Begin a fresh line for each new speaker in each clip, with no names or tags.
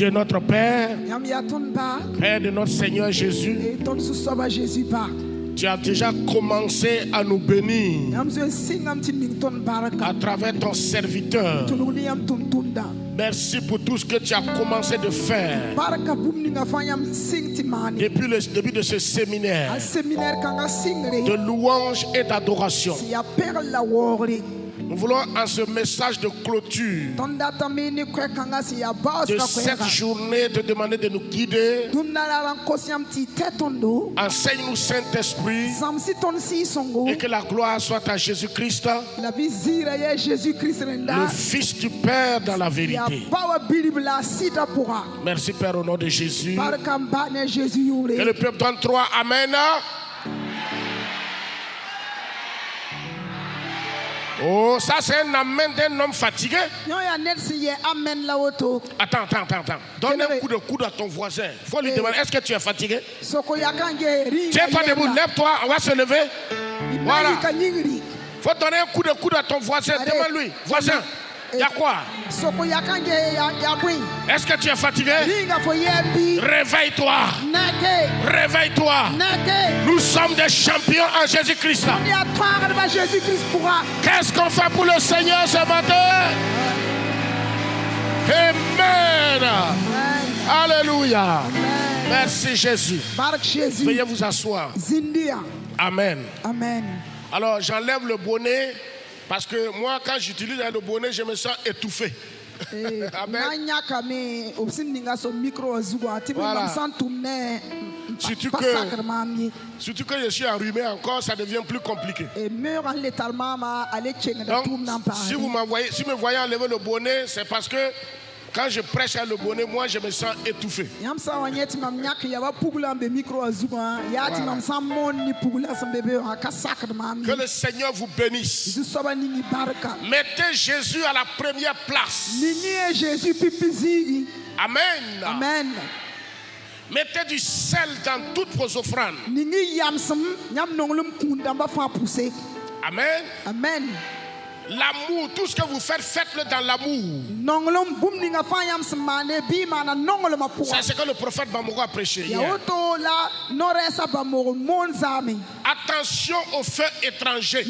Dieu notre Père, Père de notre Seigneur Jésus, tu as déjà commencé à nous bénir à travers ton serviteur. Merci pour tout ce que tu as commencé de faire depuis le début de ce séminaire de louange et d'adoration. Nous voulons en ce message de clôture de cette journée te demander de nous guider. Enseigne-nous Saint-Esprit et que la gloire soit à Jésus-Christ, le Fils du Père dans la vérité. Merci Père au nom de Jésus. Et le peuple donne 3 Amen. Oh, ça c'est un amen d'un homme fatigué. Attends. Donne un coup de coude à ton voisin. Il faut lui demander, est-ce que tu es fatigué? Tiens-toi debout, lève-toi, on va se lever. Voilà. Il faut donner un coup de coude à ton voisin. Demande-lui, voisin, il y a quoi? Est-ce que tu es fatigué? Réveille-toi. Réveille-toi. Nous sommes des champions en Jésus-Christ. Qu'est-ce qu'on fait pour le Seigneur ce matin? Amen. Alléluia. Merci Jésus. Veuillez vous asseoir. Amen. Alors j'enlève le bonnet. Parce que moi, quand j'utilise le bonnet, je me sens étouffé. Amen. Voilà. Surtout que je suis enrhumé encore, ça devient plus compliqué. Donc, si vous me voyez enlever le bonnet, c'est parce que quand je prêche à le bonnet, moi je me sens étouffé. Voilà. Que le Seigneur vous bénisse. Mettez Jésus à la première place. Amen. Mettez du sel dans toutes vos offrandes. Amen. L'amour, tout ce que vous faites, faites-le dans l'amour. C'est ce que le prophète Bamoro a prêché hier. Attention aux feux étrangers.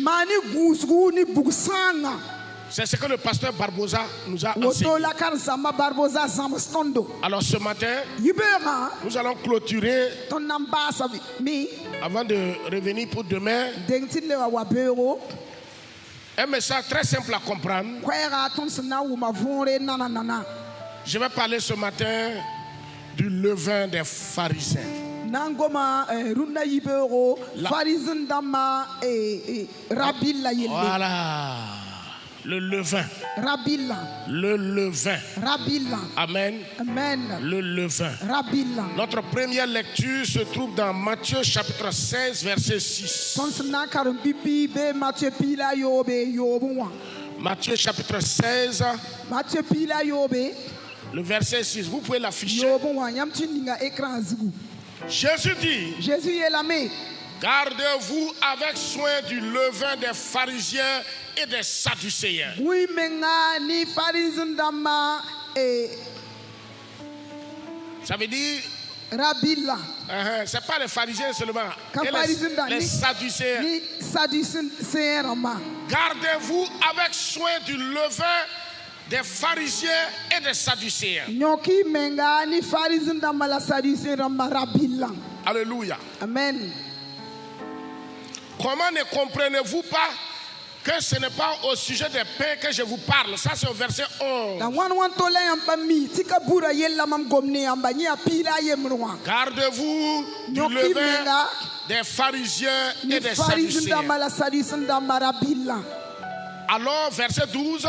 C'est ce que le pasteur Barbosa nous a enseigné. Alors ce matin, nous allons clôturer avant de revenir pour demain. Un message très simple à comprendre. Je vais parler ce matin du levain des pharisiens. Voilà. Le levain. Le levain. Amen. Le levain. Notre première lecture se trouve dans Matthieu chapitre 16 verset 6. Matthieu chapitre 16 le verset 6. Vous pouvez l'afficher. Jésus dit: gardez-vous avec soin du levain des pharisiens et des sadducéens. Ça veut dire c'est pas les pharisiens seulement, les sadducéens. Gardez-vous avec soin du levain des pharisiens et des sadducéens. Alléluia.
Amen.
Comment ne comprenez-vous pas que ce n'est pas au sujet des pains que je vous parle? Ça c'est au verset 11. Gardez-vous du levain des pharisiens et des sadducéens. Alors verset 12,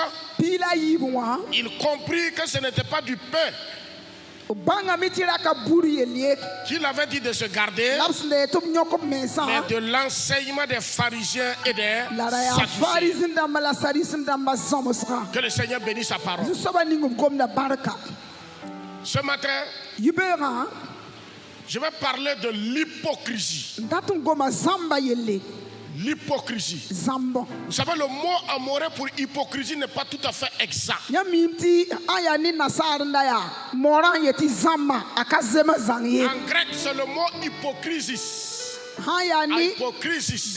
il comprit que ce n'était pas du pain qu'il avait dit de se garder, mais de l'enseignement des pharisiens et des sadducéens. Que le Seigneur bénisse sa parole. Ce matin, je vais parler de l'hypocrisie. L'hypocrisie. Vous savez, le mot amoré pour hypocrisie n'est pas tout à fait exact. En grec, c'est le mot hypocrisis. Hypocrisis.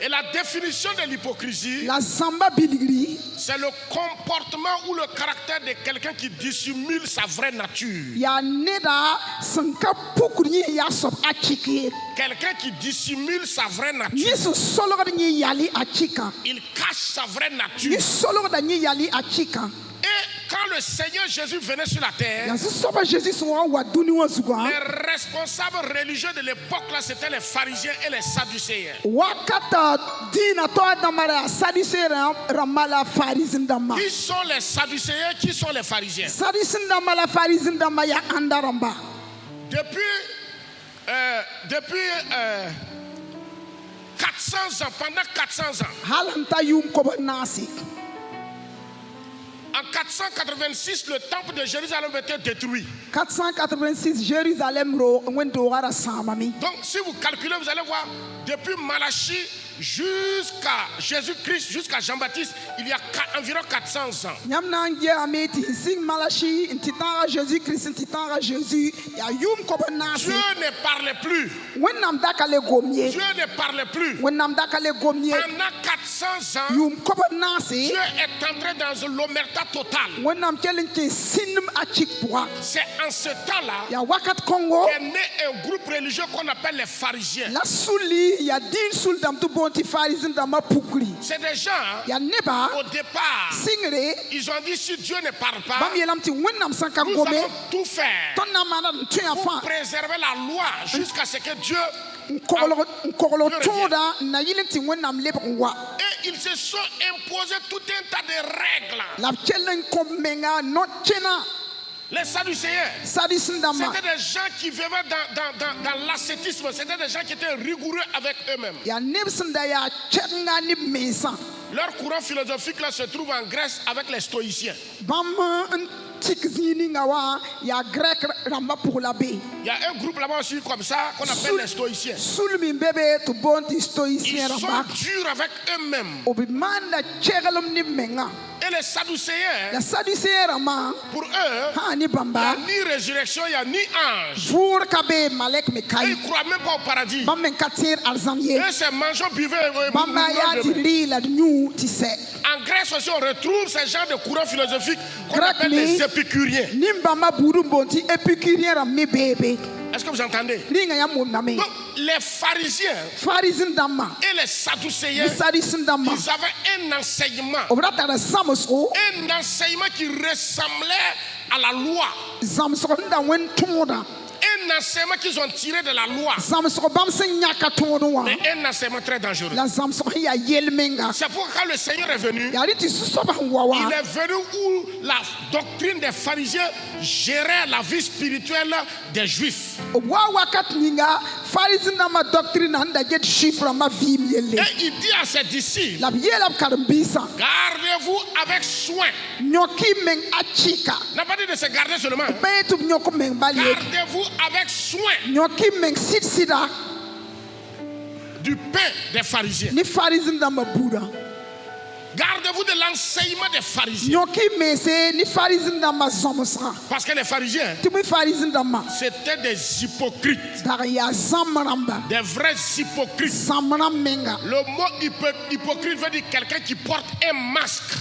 Et la définition de l'hypocrisie, c'est le comportement ou le caractère de quelqu'un qui dissimule sa vraie nature. Quelqu'un qui dissimule sa vraie nature. Il cache sa vraie nature. Et quand le Seigneur Jésus venait sur la terre, les responsables religieux de l'époque là, c'était les pharisiens et les sadducéens. Qui sont les sadducéens? Qui sont les pharisiens? Depuis 400 ans, pendant 400 ans, en 486, le temple de Jérusalem était détruit. 486, Jérusalem. Donc, si vous calculez, vous allez voir, depuis Malachie jusqu'à Jésus-Christ, jusqu'à Jean-Baptiste, il y a environ 400 ans. Dieu ne parlait plus. Dieu ne parlait plus. Pendant 400 ans, Dieu est entré dans l'omerta totale. C'est en ce temps-là qu'est né un groupe religieux qu'on appelle les pharisiens. C'est des gens, au départ, ils ont dit si Dieu ne parle pas, nous allons tout faire pour préserver la loi jusqu'à ce que Dieu et ils se sont imposés tout un tas de règles. Les Sadducéens, c'était des gens qui vivaient dans l'ascétisme, c'était des gens qui étaient rigoureux avec eux-mêmes. Leur courant philosophique là se trouve en Grèce avec les stoïciens. Il y a un groupe là-bas aussi comme ça qu'on appelle les stoïciens. Ils sont durs avec eux-mêmes. Et les Sadducéens, pour eux, il n'y a ni résurrection, il n'y a ni ange. Et ils ne croient même pas au paradis. Et c'est mangeons, buvez. En Grèce aussi, on retrouve ces genres de courants philosophiques qu'on appelle les épicuriens. Est-ce que vous entendez? Donc, les pharisiens et les sadducéens, ils avaient un enseignement qui ressemblait à la loi. Un enseignement qu'ils ont tiré de la loi. Mais un enseignement très dangereux. C'est pourquoi quand le Seigneur est venu, il est venu où la doctrine des pharisiens gérait la vie spirituelle des Juifs. Et il dit à ses disciples, gardez-vous avec soin. N'a pas dit de se garder seulement. Gardez-vous avec soin du pain des pharisiens. Gardez-vous de l'enseignement des pharisiens. Parce que les pharisiens, c'était des hypocrites. Des vrais hypocrites. Le mot hypocrite veut dire quelqu'un qui porte un masque.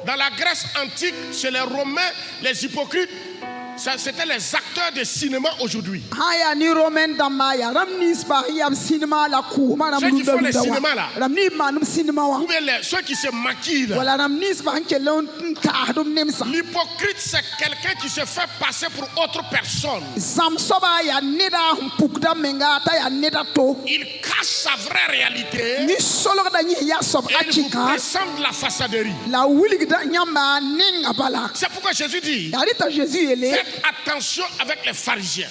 Dans la Grèce antique, chez les Romains, les hypocrites, c'était les acteurs de cinéma aujourd'hui. Ceux qui font les cinémas là, ou bien ceux qui se maquillent là. L'hypocrite, c'est quelqu'un qui se fait passer pour autre personne. Il cache sa vraie réalité et il vous présente la façaderie. C'est pourquoi Jésus dit, faites Faites attention avec les pharisiens.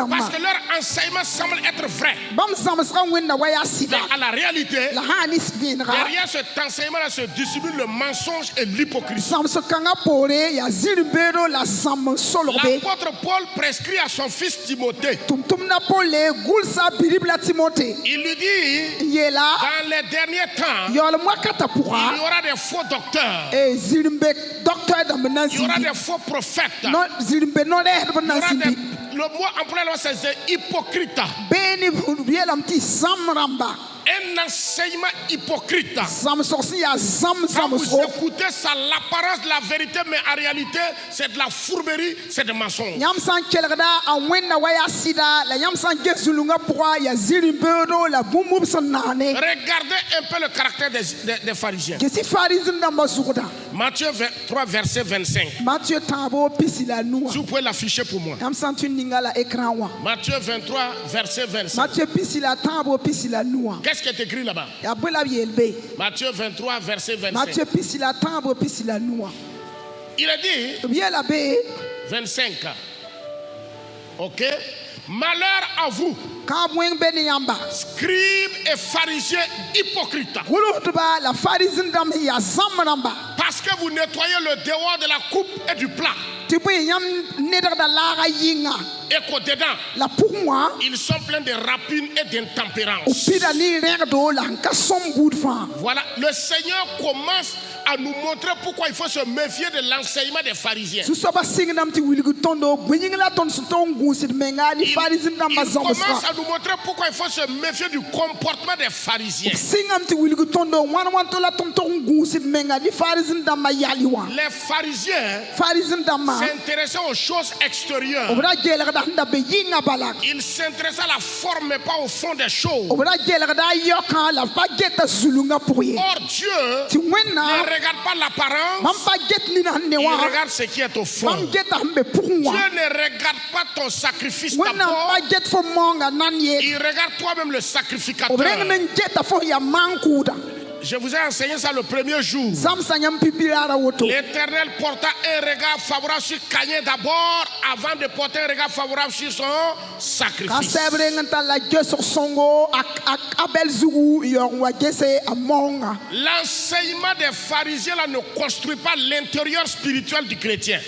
Parce que leur enseignement semble être vrai. Mais à la réalité, derrière cet enseignement-là se dissimule le mensonge et l'hypocrisie. L'apôtre Paul prescrit à son fils Timothée. Il lui dit, dans les derniers temps, il y aura des faux docteurs. Il y aura des faux prophètes. Le mot employé là, c'est hypocrite. Un enseignement hypocrite. Quand vous écoutez ça, l'apparence de la vérité, mais en réalité, c'est de la fourberie, c'est de mensonge. Regardez un peu le caractère des pharisiens. Matthieu 3, verset 25. Si vous pouvez l'afficher pour moi. Matthieu 23, verset 25. Qu'est-ce qui est écrit là-bas? Matthieu 23, verset 25. Il a dit 25. Ok? Malheur à vous, scribes et pharisiens hypocrites. Parce que vous nettoyez le dehors de la coupe et du plat. Et qu'au-dedans, ils sont pleins de rapines et d'intempérance. Voilà, le Seigneur commence à nous montrer pourquoi il faut se méfier de l'enseignement des pharisiens. Il commence à nous montrer pourquoi il faut se méfier du comportement des pharisiens. Les pharisiens s'intéressaient aux choses extérieures. Ils s'intéressaient à la forme mais pas au fond des choses. Or Dieu ne regarde pas l'apparence, il regarde ce qui est au fond. Dieu ne regarde pas ton sacrifice d'abord, il regarde toi-même le sacrificateur. Je vous ai enseigné ça le premier jour. L'Éternel porta un regard favorable sur Caïn d'abord avant de porter un regard favorable sur son sacrifice. L'enseignement des pharisiens là ne construit pas l'intérieur spirituel du chrétien.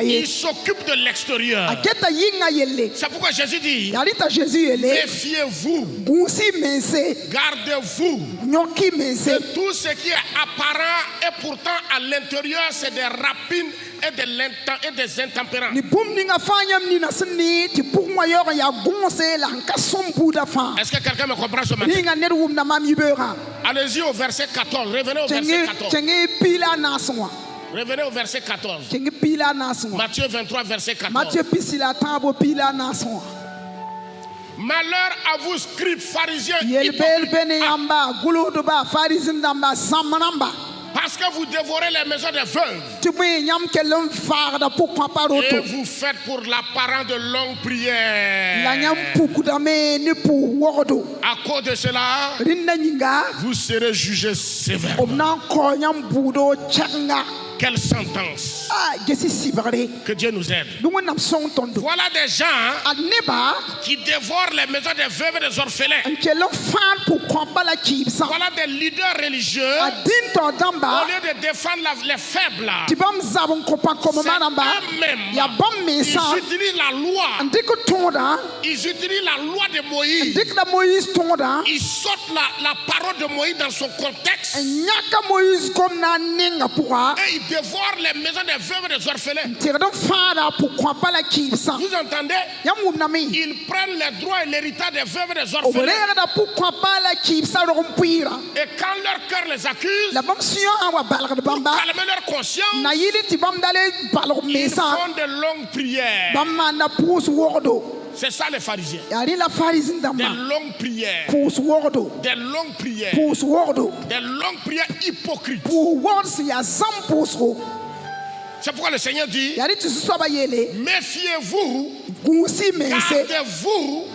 Il s'occupe de l'extérieur. C'est pourquoi Jésus dit, méfiez-vous. Gardez-vous de tout ce qui est apparent et pourtant à l'intérieur c'est des rapines et des intempérances. Est-ce que quelqu'un me comprend ce matin? Allez-y au verset 14. Revenez au verset 14. Revenez au verset 14. Matthieu 23, verset 14. Malheur à vous, scribes, pharisiens, parce que vous dévorez les maisons des veuves et vous faites pour l'apparence de longues prières. À cause de cela, vous serez jugés sévèrement. Quelle sentence! Que Dieu nous aide. Voilà des gens qui dévorent les maisons des veuves et des orphelins. Voilà des leaders religieux. Au lieu de défendre les faibles, c'est eux-mêmes. Ils utilisent la loi. Ils utilisent la loi de Moïse. Ils sortent la parole de Moïse dans son contexte. Et ils dévorent les maisons des veuves et des orphelins. Vous entendez? Ils prennent les droits et l'héritage des veuves et des orphelins. Et quand leur cœur les accuse, pour calmer leur conscience, ils font de longues prières. C'est ça les pharisiens. Des longues prières. Des longues prières. Des longues prières hypocrites. C'est pourquoi le Seigneur dit, méfiez-vous Gardez-vous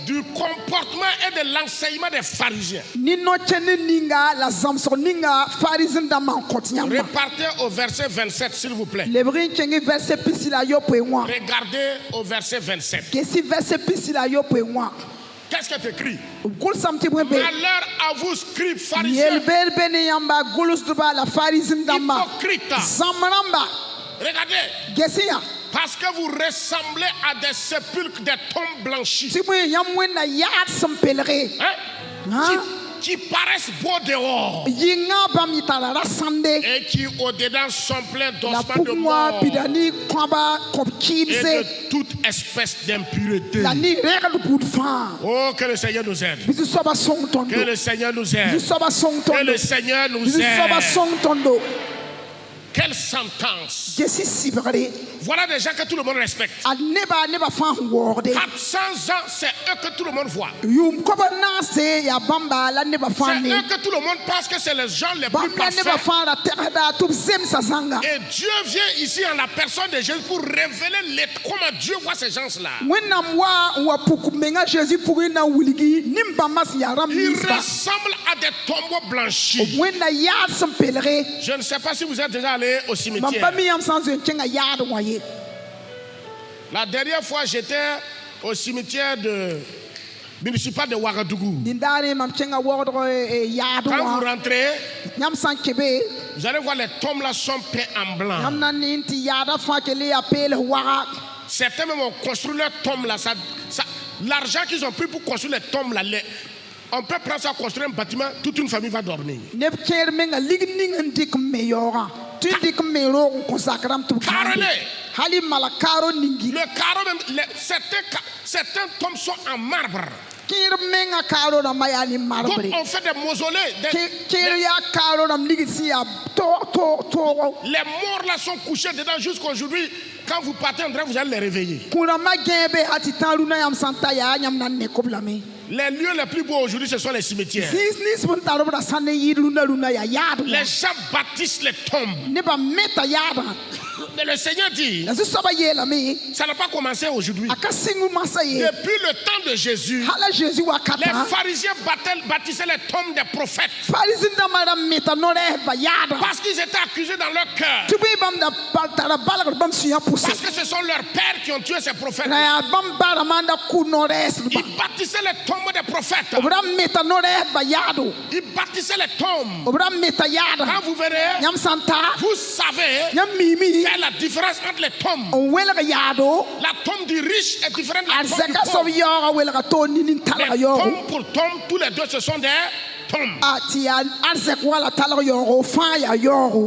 du comportement et de l'enseignement des pharisiens. Repartez au verset 27, s'il vous plaît. Regardez au verset 27. Qu'est-ce qui est écrit? Malheur à vous, scribes pharisiens. Hypocrite. Regardez. Parce que vous ressemblez à des sépulcres, des tombes blanchies. Qui paraissent beaux dehors et qui au-dedans sont pleins d'ossements de mort et de toute espèce d'impureté. Oh, que le Seigneur nous aide. Que le Seigneur nous aide. Que le Seigneur nous aide. Quelle sentence! Voilà des gens que tout le monde respecte. 400 ans, c'est eux que tout le monde voit. C'est eux que tout le monde pense que c'est les gens les plus parfaits. Et Dieu vient ici en la personne de Jésus pour révéler comment Dieu voit ces gens-là. Ils ressemblent à des tombeaux blanchis. Je ne sais pas si vous êtes déjà allé au cimetière. La dernière fois, j'étais au cimetière municipal de Ouagadougou. Quand vous rentrez, vous allez voir les tombes là sont peintes en blanc. Certains même ont construit leurs tombes là. L'argent qu'ils ont pris pour construire les tombes là, on peut prendre ça, construire un bâtiment, toute une famille va dormir. Le carreau même, certains tombes sont en marbre. Donc on fait des mausolées. Les morts là sont couchés dedans jusqu'aujourd'hui. Quand vous partez, vous allez les réveiller. Les lieux les plus beaux aujourd'hui, ce sont les cimetières. Les gens bâtissent les tombes. Mais le Seigneur dit, ça n'a pas commencé aujourd'hui. Depuis le temps de Jésus, les pharisiens bâtissaient les tombes des prophètes. Parce qu'ils étaient accusés dans leur cœur. Parce que ce sont leurs pères qui ont tué ces prophètes. Ils bâtissaient les tombes des prophètes. Ils bâtissaient les tombes. Quand vous verrez, vous savez faire la différence entre les tombes. La tombe du riche est différente de la tombe du pauvre. Mais tombe pour tombe, tous les deux, ce sont des tombes.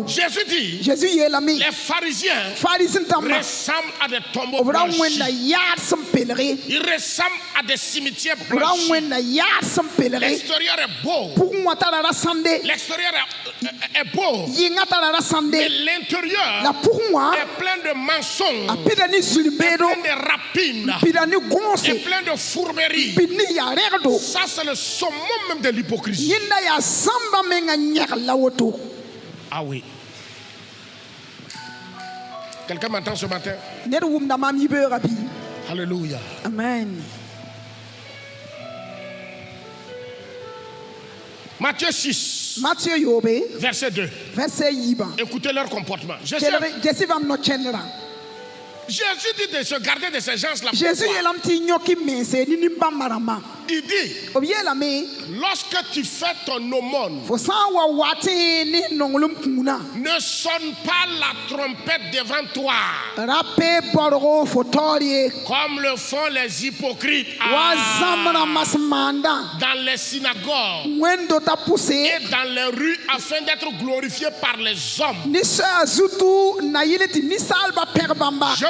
Jésus dit, les pharisiens ressemblent à des tombeaux blanchis. Ils ressemblent à des cimetières blanchis. L'extérieur est beau. L'extérieur est beau. Mais l'intérieur est plein de mensonges, plein de rapines, et plein de fourberies. Ça, c'est le summum même de l'hypocrisie. Ah oui. Quelqu'un m'entend ce matin? Alléluia.
Amen.
Matthieu 6, verset 2. Écoutez leur comportement. Jésus dit de se garder de ces gens-là. Il dit, lorsque tu fais ton aumône, ne sonne pas la trompette devant toi, comme le font les hypocrites dans les synagogues et dans les rues, afin d'être glorifiés par les hommes. Je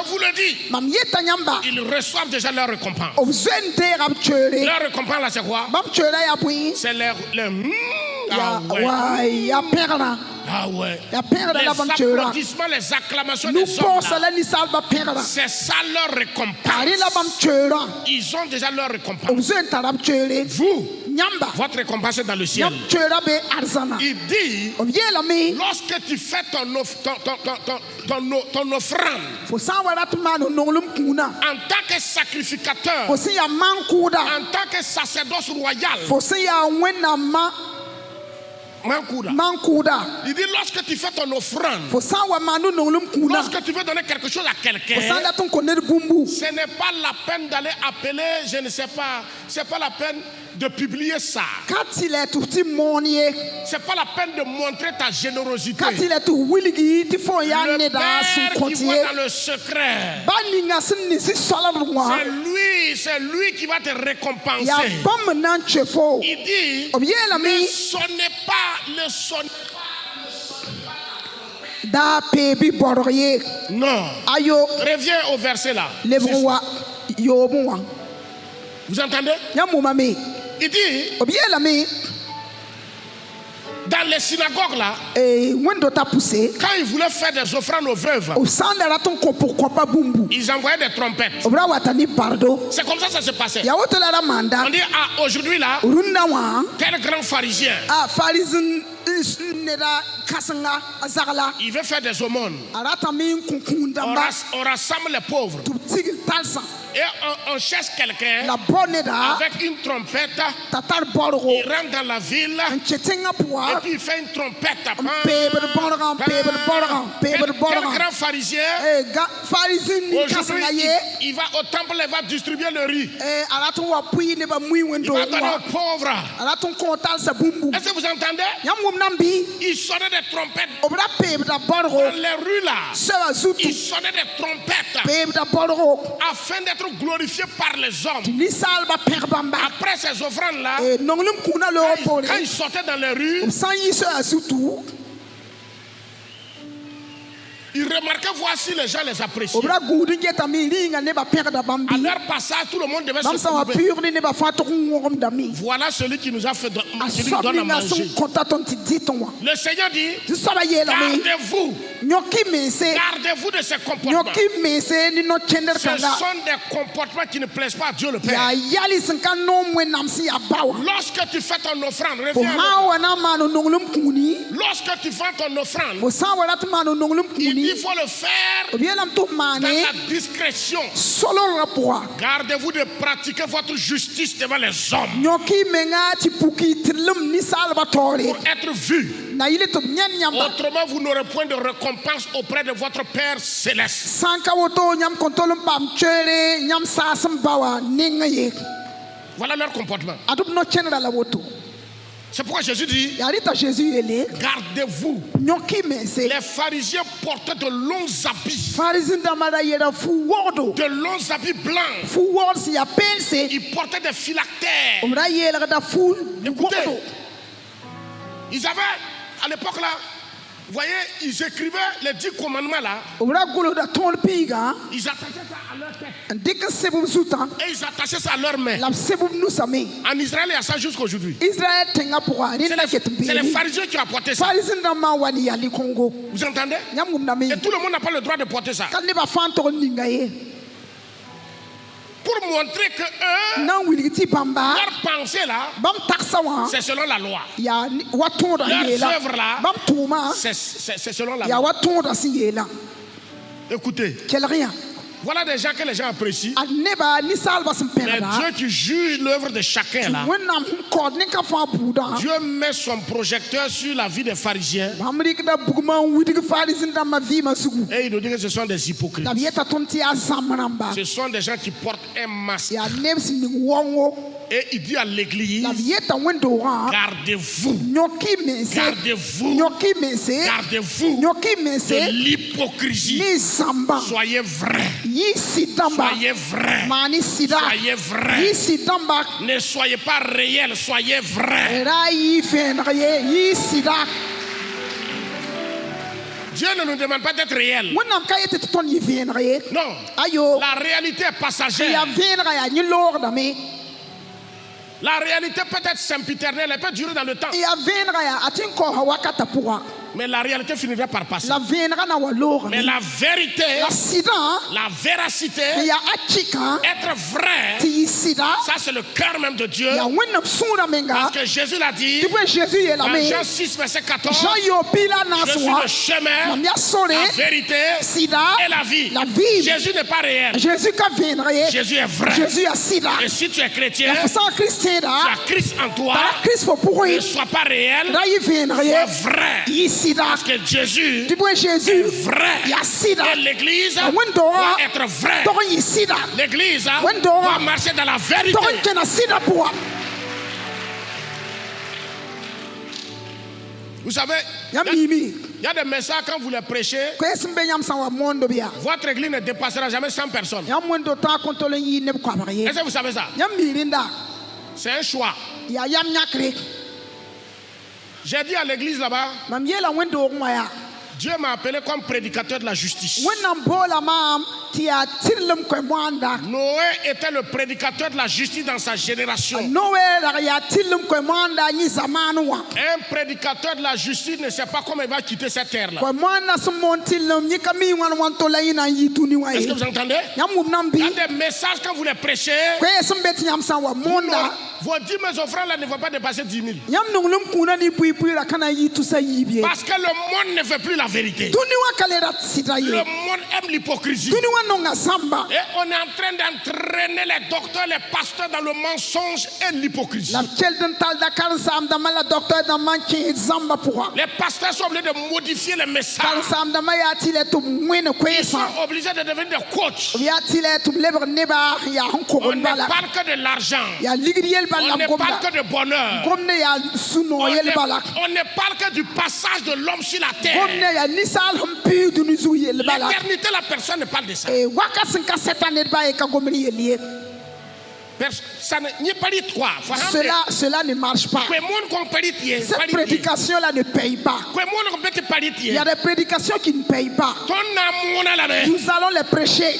vous le dis, ils reçoivent déjà leur récompense. Leur récompense là, c'est quoi? C'est Ah ouais. Les applaudissements, les acclamations des hommes là, c'est ça leur récompense. Ils ont déjà leur récompense. Vous, votre récompense est dans le ciel. Il dit, lorsque tu fais ton offrande en tant que sacrificateur, en tant que sacerdoce royal, il dit lorsque tu fais ton offrande, lorsque tu veux donner quelque chose à quelqu'un, ce n'est pas la peine d'aller appeler, je ne sais pas, c'est pas la peine de publier ça. C'est pas la peine de montrer ta générosité. Le Père qui voit dans le secret, c'est lui qui va te récompenser. Il dit, ne sonnez pas, ne sonnez pas. Non. Reviens au verset là. Vous entendez? Il dit, dans les synagogues là, quand ils voulaient faire des offrandes aux veuves, ils envoyaient des trompettes. C'est comme ça que ça se passait. On dit, ah, aujourd'hui là, tel grand pharisien, il veut faire des aumônes. On rassemble les pauvres. Et on cherche quelqu'un avec une trompette. Il rentre dans la ville et puis il fait une trompette. Quel grand pharisien, aujourd'hui il va au temple et va distribuer le riz. Il va donner aux pauvres. Est-ce que vous entendez? Il sonnait des trompettes dans les rues là. Il sonnait des trompettes afin d'être glorifié par les hommes. Après ces offrandes là, quand ils sortaient dans les rues, ils remarquaient voir si les gens les appréciaient. À leur passage, tout le monde devait se trouver. Voilà celui qui nous a fait qui nous donne à manger. Le Seigneur dit, gardez-vous. Gardez-vous de ces comportements. Ce sont des comportements qui ne plaisent pas à Dieu le Père. Lorsque tu fais ton offrande, reviens. Lorsque tu fais ton offrande, il faut le faire dans la discrétion. Gardez-vous de pratiquer votre justice devant les hommes pour être vu. Autrement, vous n'aurez point de récompense auprès de votre Père céleste. Voilà leur comportement. C'est pourquoi Jésus dit, gardez-vous. Les pharisiens portaient de longs habits. De longs habits blancs. Ils portaient des phylactères. Écoutez, ils avaient, à l'époque là, vous voyez, ils écrivaient les 10 commandements là. Ils attachaient ça à leur tête. Et ils attachaient ça à leurs mains. En Israël, il y a ça jusqu'aujourd'hui. C'est les pharisiens qui ont porté ça. Vous entendez? Et tout le monde n'a pas le droit de porter ça. Pour montrer que eux, leur pensée là, c'est selon la loi. Leurs œuvres là, c'est selon la loi. Écoutez, voilà des gens que les gens apprécient. Mais Dieu qui juge l'œuvre de chacun là, Dieu met son projecteur sur la vie des pharisiens. Et il nous dit que ce sont des hypocrites. Ce sont des gens qui portent un masque. Et il dit à l'église, gardez-vous. Gardez-vous. Gardez-vous de l'hypocrisie. Soyez vrais. Soyez vrais. Soyez vrais. Ne soyez pas réels, soyez vrais. Dieu ne nous demande pas d'être réel. Non. La réalité est passagère. La réalité peut être sempiternelle, elle peut durer dans le temps. Mais la réalité finira par passer. Mais la vérité, la véracité, être vrai, ça c'est le cœur même de Dieu. Parce que Jésus l'a dit dans Jean 6 verset 14, je suis le chemin, la vérité et la vie. Jésus n'est pas réel. Jésus est vrai. Et si tu es chrétien, tu as Christ en toi. Ne sois pas réel, sois vrai. Parce que Jésus est vrai. Et l'église doit être vraie. L'église doit marcher dans la vérité. Vous savez, il y a des messages quand vous les prêchez, votre église ne dépassera jamais 100 personnes. Est-ce que vous savez ça? C'est un choix. J'ai dit à l'église là-bas, Dieu m'a appelé comme prédicateur de la justice. Noé était le prédicateur de la justice dans sa génération. Un prédicateur de la justice ne sait pas comment il va quitter cette terre-là. Est-ce que vous entendez? Il y a des messages quand vous les prêchez. Vos 10 000 offrandes là ne vont pas dépasser 10 000. Parce que le monde ne veut plus la vérité. Le monde aime l'hypocrisie. Et on est en train d'entraîner les docteurs, les pasteurs dans le mensonge et l'hypocrisie. Les pasteurs sont obligés de modifier les messages. Ils sont obligés de devenir des coachs. On ne parle que de l'argent. On ne parle que de bonheur. On ne parle que du passage de l'homme sur la terre. L'éternité, la personne ne parle de ça.
Cela ne marche pas. Cette prédication-là ne paye pas. Il y a des prédications qui ne payent pas. Nous allons les prêcher.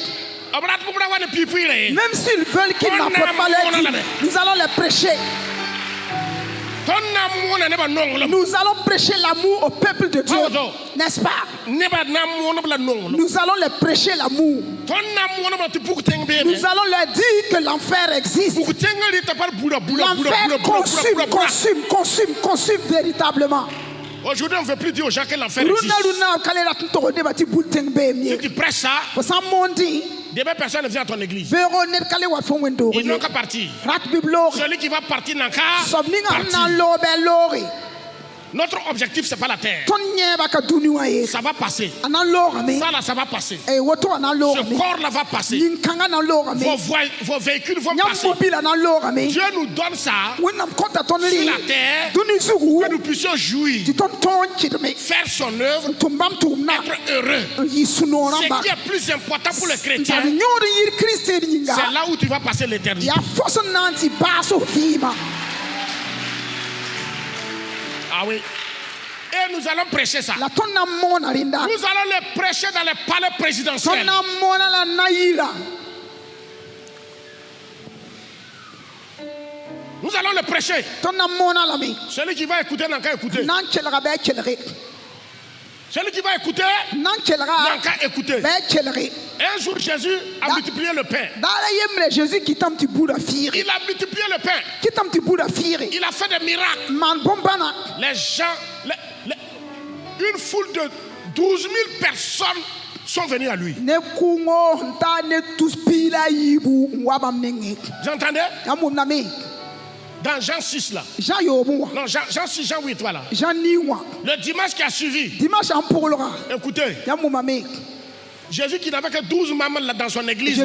Même s'ils veulent qu'ils n'apportent pas leur vie, nous allons les prêcher. Nous allons prêcher l'amour au peuple de Dieu, n'est-ce pas? Nous allons les prêcher l'amour. Nous allons leur dire que l'enfer existe. L'enfer consume véritablement.
Aujourd'hui, on ne veut plus dire aux gens que l'enfer existe. Si tu prêches ça, demain personne ne vient à ton église. Ils n'ont qu'à partir. Celui qui va partir n'a qu'à partir. Notre objectif, ce n'est pas la terre. Ça va passer. Ça là, ça va passer. Ce corps-là va passer. Vos véhicules vont passer. Dieu nous donne ça sur la terre que nous puissions jouir, faire son œuvre, être heureux. Ce qui est plus important pour le chrétien, c'est là où tu vas passer l'éternité. Ah oui. Et nous allons prêcher ça. Nous allons les prêcher dans les palais présidentiels. Nous allons le prêcher. Celui qui va écouter n'a qu'à écouter. Celui qui va écouter n'a qu'à écouter. Un jour, Jésus a multiplié le pain. Il a multiplié le pain. Il a fait des miracles. Les gens, une foule de 12 000 personnes sont venues à lui. J'entendais? Dans Jean 6 là. Non, Jean 6, Jean 8, voilà. Le dimanche qui a suivi. Écoutez. Jésus qui n'avait que 12 mamans là dans son église.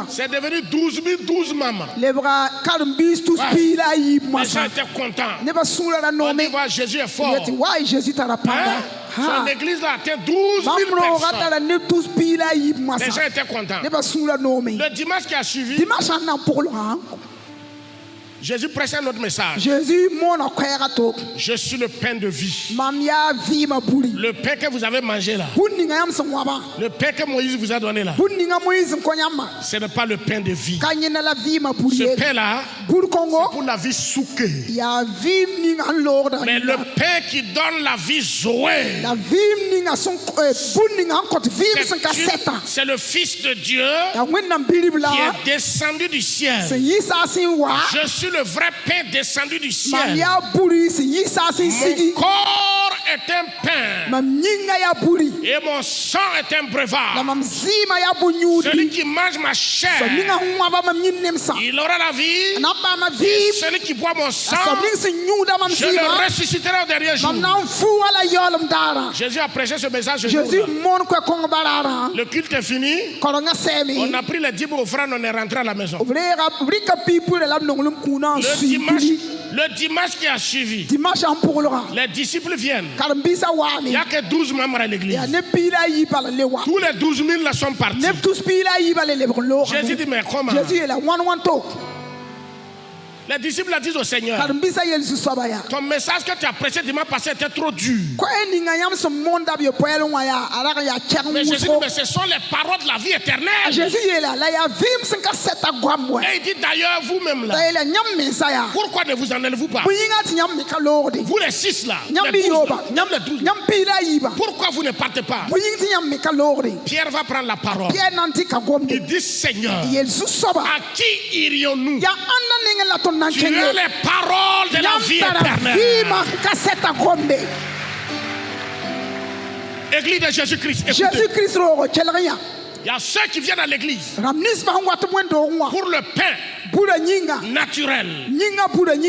C'est devenu 12 mamans. Les gens étaient contents. On dit, Jésus est fort. Son église a atteint 12 000 personnes. Les gens étaient contents. Le dimanche qui a suivi, Jésus prêche un autre message. Je suis le pain de vie. Le pain que vous avez mangé là, le pain que Moïse vous a donné là, ce n'est pas le pain de vie. Ce pain là, c'est pour la vie souquée. Mais le pain qui donne la vie Zoé, c'est le Fils de Dieu qui est descendu du ciel. Je suis le vrai pain descendu du ciel. Mon corps est un pain et mon sang est un breuvage. Celui qui mange ma chair, il aura la vie. Et celui qui boit mon sang, je le ressusciterai au dernier jour. Jésus a prêché ce message. Le culte est fini. On a pris les 10 offrandes, on est rentré à la maison. Le dimanche qui a suivi, les disciples viennent. Il n'y a que 12 membres à l'église. Tous les 12 000 là sont partis. Jésus dit, mais comment? Les disciples disent au Seigneur, ton message que tu as prêché dimanche passé était trop dur. Mais Jésus dit, mais ce sont les paroles de la vie éternelle. Et il dit d'ailleurs vous-même là, pourquoi ne vous en allez-vous pas? Vous les 6 là, les 12 là, pourquoi vous ne partez pas? Pierre va prendre la parole. Il dit, Seigneur, à qui irions-nous? Tu es les paroles de la vie éternelle. Église de Jésus-Christ. Il y a ceux qui viennent à l'église pour le pain naturel. Il y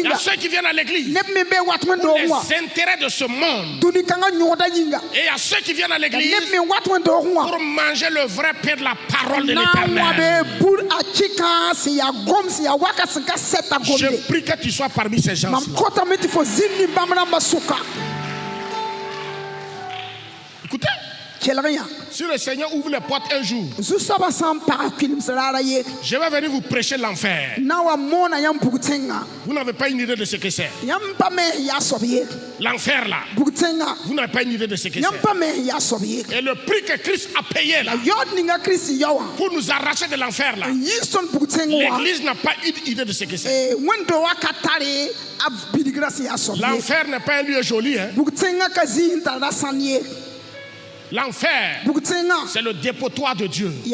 a ceux qui viennent à l'église pour les intérêts de ce monde. Et il y a ceux qui viennent à l'église pour manger le vrai pain de la parole de l'éternel. Je prie que tu sois parmi ces gens-là. Écoutez, si le Seigneur ouvre les portes un jour, je vais venir vous prêcher l'enfer. Vous n'avez pas une idée de ce que c'est. L'enfer là, vous n'avez pas une idée de ce que c'est. Et le prix que Christ a payé là, pour nous arracher de l'enfer là, l'église n'a pas une idée de ce que c'est. L'enfer n'est pas un lieu joli, hein? L'enfer, c'est le dépotoir de Dieu. Est-ce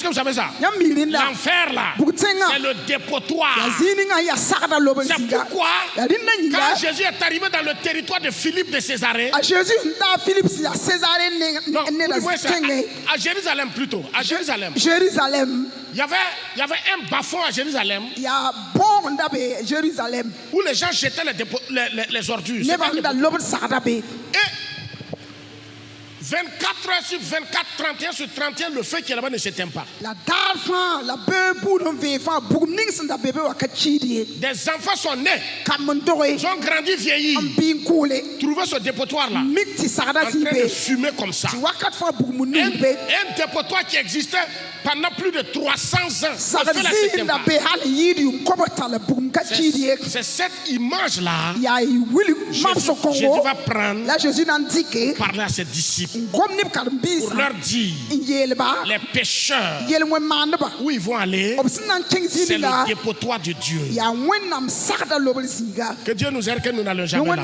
que vous savez ça? L'enfer là, c'est le dépotoir. C'est pourquoi quand Jésus est arrivé dans le territoire de Philippe de Césarée, à Jérusalem plutôt, à Jérusalem, il y avait un bas-fond à Jérusalem où les gens jetaient les ordures. Et 24 heures sur 24, 31 sur 31, le feu qui est là-bas ne s'éteint pas. Des enfants sont nés, ils ont grandi, vieillis, trouvé ce dépotoir-là en train de fumer comme ça. Un dépotoir qui existait pendant plus de 300 ans. C'est cette image-là Jésus va prendre, parler à ses disciples pour leur dire les pécheurs où ils vont aller, c'est le dépotoir de Dieu. Que Dieu nous aide, que nous n'allons jamais là.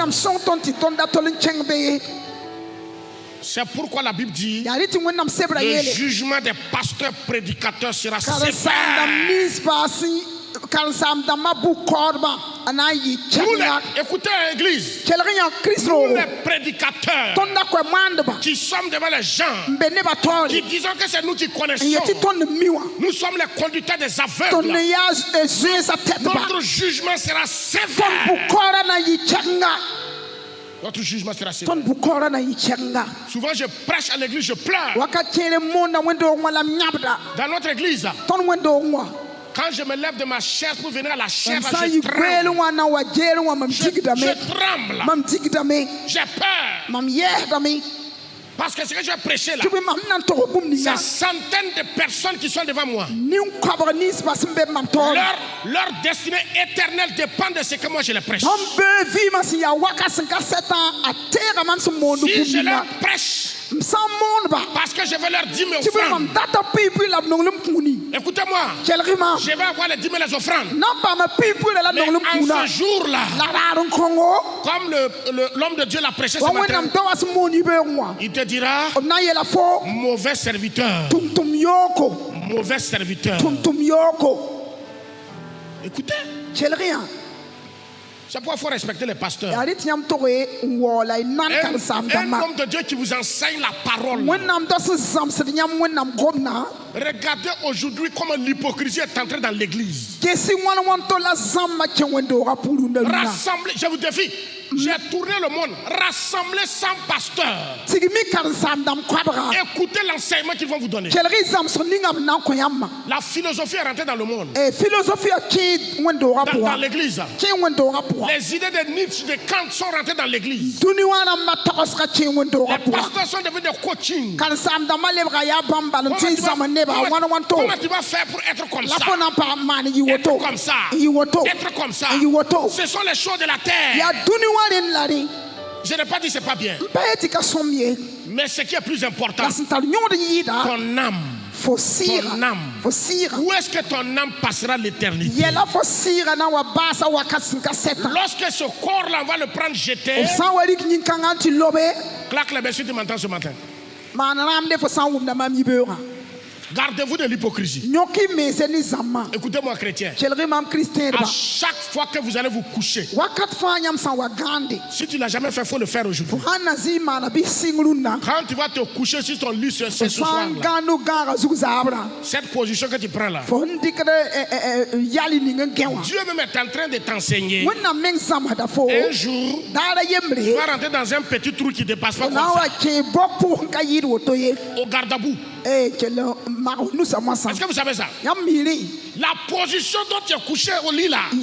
C'est pourquoi la Bible dit le jugement des pasteurs prédicateurs sera sévère. Écoutez l'église, nous les prédicateurs qui sommes devant les gens, qui disons que c'est nous qui connaissons, nous sommes les conducteurs des aveugles. Notre jugement sera sévère. Notre jugement sera sévère. Souvent je prêche à l'église, je pleure. Dans notre église, quand je me lève de ma chaise pour venir à la chaire, je tremble. J'ai peur. Parce que ce que je vais prêcher là, c'est centaines de personnes qui sont devant moi. Leur destinée éternelle dépend de ce que moi je les prêche. Si je leur prêche, parce que je vais leur dire mes offrandes. Écoutez-moi, je vais avoir les 10 000 offrandes. Mais en ce jour-là, comme l'homme de Dieu l'a prêché ce matin, il te dira, mauvais serviteur. Mauvais serviteur. Écoutez. C'est pourquoi il faut respecter les pasteurs. Un homme de Dieu qui vous enseigne la parole. Regardez aujourd'hui comment l'hypocrisie est entrée dans l'église. Rassemblez, je vous défie. J'ai tourné le monde, rassemblé 100 pasteurs. Écoutez l'enseignement qu'ils vont vous donner. La philosophie est rentrée dans le monde. Dans l'église. Les idées de Nietzsche, de Kant sont rentrées dans l'église. Les pasteurs sont devenus des coaching. Comment tu vas faire pour être comme ça? Être comme ça. Être comme ça. Ce sont les choses de la terre. Je n'ai pas dit que ce n'est pas bien. Mais ce qui est plus important, ton âme. Ton âme. Où est-ce que ton âme passera l'éternité? Lorsque ce corps-là va le prendre jeté, claque les messieurs, tu m'entends ce matin. Gardez-vous de l'hypocrisie. Écoutez-moi, chrétien. À chaque fois que vous allez vous coucher, si tu ne l'as jamais fait, il faut le faire aujourd'hui. Quand tu vas te coucher sur ton lit ce soir-là, cette position que tu prends là, Dieu même est en train de t'enseigner. Un jour, tu vas rentrer dans un petit trou qui ne dépasse pas comme ça. Au garde-à-bout. Est-ce que vous savez ça? La position dont tu es couché au lit là, c'est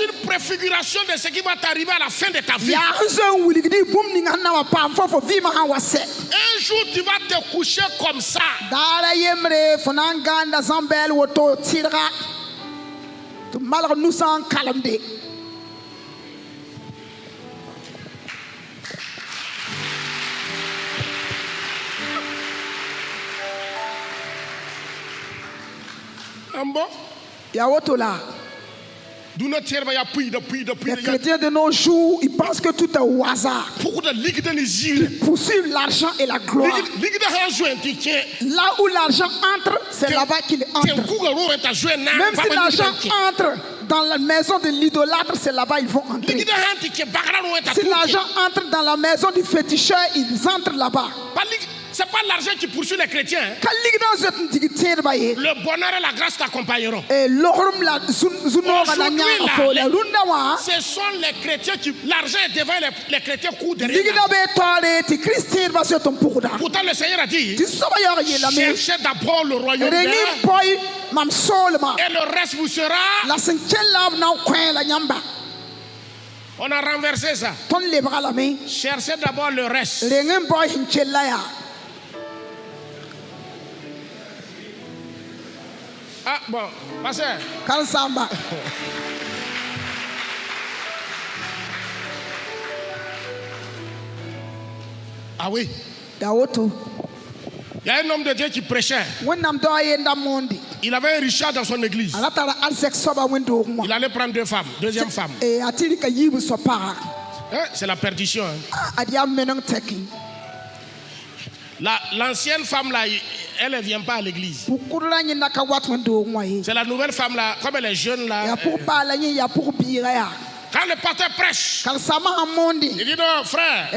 une préfiguration de ce qui va t'arriver à la fin de ta vie. Un jour tu vas te coucher comme ça. Les
chrétiens de nos jours, ils pensent que tout est au hasard. Ils poursuivent l'argent et la gloire. Là où l'argent entre, c'est là-bas qu'il entre. Même si l'argent entre dans la maison de l'idolâtre, c'est là-bas ils vont entrer. Si l'argent entre dans la maison du féticheur, ils entrent là-bas.
Ce n'est pas l'argent qui poursuit les chrétiens. Le bonheur et la grâce t'accompagneront. Ce sont les chrétiens qui... L'argent est devant les chrétiens courent derrière. Pourtant le Seigneur a dit, cherchez d'abord le royaume de Dieu et le reste vous sera... On a renversé ça. Cherchez d'abord le reste. Ah bon, pasteur. Ah oui. Il y a un homme de Dieu qui prêchait. Il avait un Richard dans son église. Il allait prendre deux femmes, deuxième femme. C'est la perdition. L'ancienne femme là, elle ne vient pas à l'église. C'est la nouvelle femme là, comme elle est jeune là. Quand le pasteur prêche, il dit non, frère,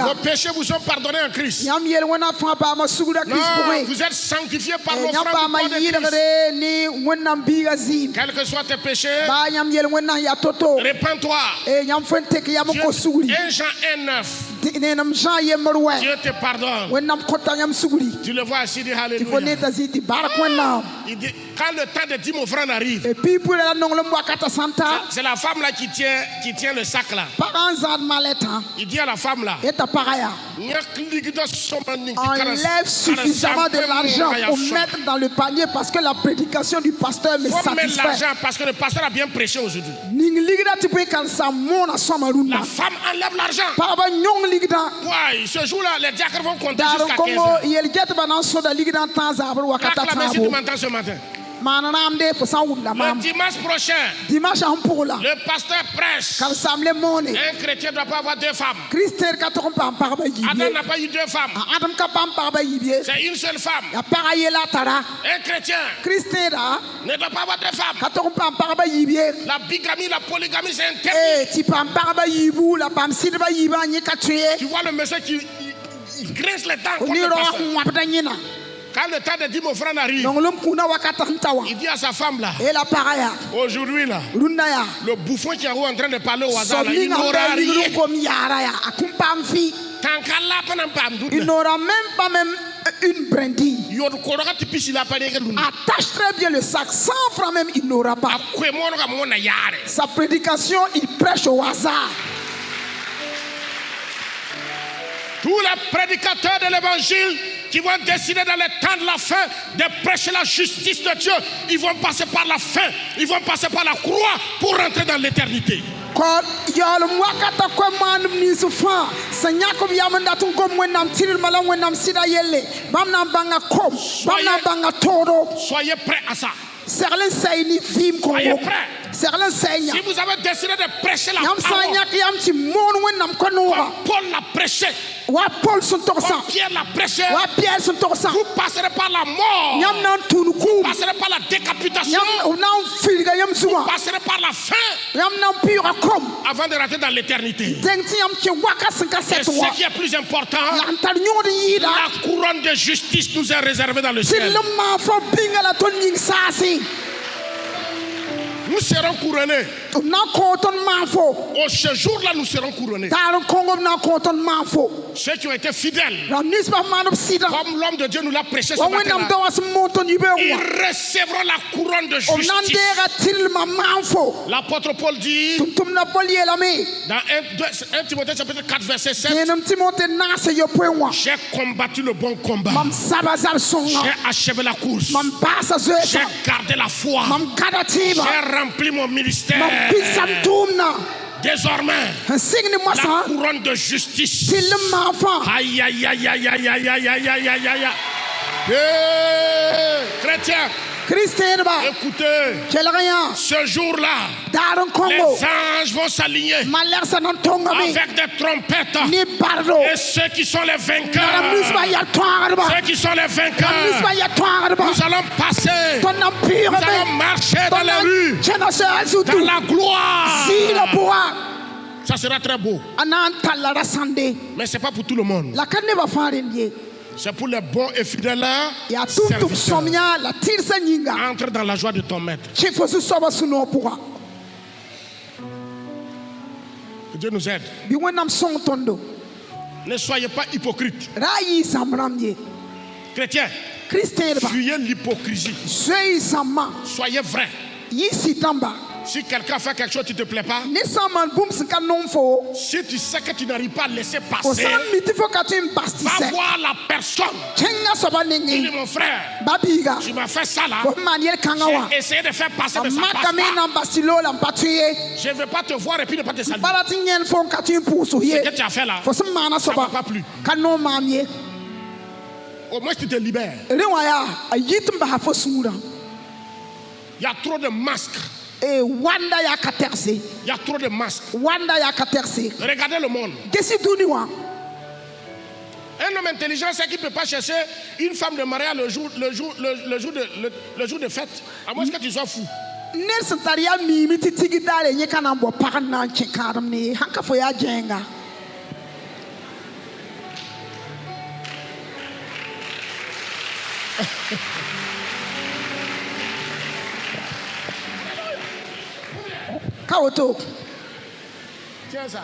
vos péchés vous sont pardonnés en Christ. Non, vous êtes sanctifiés par l'offrande du corps de Christ. Quels que soient tes péchés, répands-toi. 1 Jean 1:9. Dieu te pardonne. Tu le vois ici, dit Alléluia. Il dit, quand le temps de 10 offrandes arrive, c'est la femme là qui tient le sac là. Il dit à la femme là,
enlève suffisamment de l'argent pour mettre dans le panier parce que la prédication du pasteur me satisfait.
Mettre l'argent parce que le pasteur a bien prêché aujourd'hui. La femme enlève l'argent. Ouais, ce jour-là, les diacres vont compter jusqu'à 15 heures. Si tu m'entends ce matin. Le dimanche prochain, le pasteur prêche. Un chrétien ne doit pas avoir deux femmes. Adam n'a pas eu deux femmes. C'est une seule femme. Un chrétien ne doit pas avoir deux femmes. La bigamie, la polygamie, c'est interdit. Tu vois le monsieur qui graisse les dents comme le pasteur. Quand le temps de 10 offrandes arrive, il dit à sa femme là, aujourd'hui là, le bouffon qui est en train de parler au hasard là, il n'aura rien.
Il n'aura même pas une brindille. Attache très bien le sac, 100 francs même il n'aura pas. Sa prédication, il prêche au hasard.
Tous les prédicateurs de l'évangile qui vont décider dans le temps de la fin de prêcher la justice de Dieu, ils vont passer par la fin, ils vont passer par la croix pour rentrer dans l'éternité. Soyez prêts à ça. Soyez prêts. Si vous avez décidé de prêcher la parole, comme Paul l'a prêché, comme Pierre l'a prêché, vous passerez par la mort, vous passerez par la décapitation, vous passerez par la fin avant de rentrer dans l'éternité. Et ce qui est plus important, la couronne de justice nous est réservée dans le ciel. Nous serons couronnés. Au ce jour-là, nous serons couronnés. Ceux qui ont été fidèles, comme l'homme de Dieu nous l'a prêché ce matin, ils recevront la couronne de justice. L'apôtre Paul dit dans 1 Timothée chapitre 4 verset 7, j'ai combattu le bon combat, j'ai achevé la course, j'ai gardé la foi, j'ai rempli mon ministère. Désormais, la couronne de justice. Aïe, aïe, aïe, aïe, aïe, aïe, aïe, aïe, aïe, aïe, aïe. Chrétien, écoutez, ce jour-là, les anges vont s'aligner avec des trompettes. Et ceux qui sont les vainqueurs, nous allons passer, nous allons marcher dans les rues, dans la gloire. Ça sera très beau. Mais ce n'est pas pour tout le monde. C'est pour les bons et fidèles serviteurs. Entre dans la joie de ton maître. Que Dieu nous aide. Ne soyez pas hypocrites. Chrétiens, fuyez l'hypocrisie. Soyez vrais. Si quelqu'un fait quelque chose qui ne te plaît pas, si tu sais que tu n'arrives pas à laisser passer, va voir la personne. Il dit, mon frère, tu m'as fait ça là, j'ai essayé de faire passer, mais ça passe pas. Je ne veux pas te voir et puis ne pas te saluer. Ce que tu as fait là, ça ne m'a pas plu. Au moins tu te libères. Il y a trop de masques. Il y a trop de masques. Regardez le monde. Un homme intelligent sait qu'il ne peut pas chercher une femme de mariage le jour de fête. À moins que tu sois fou. Tiens ça.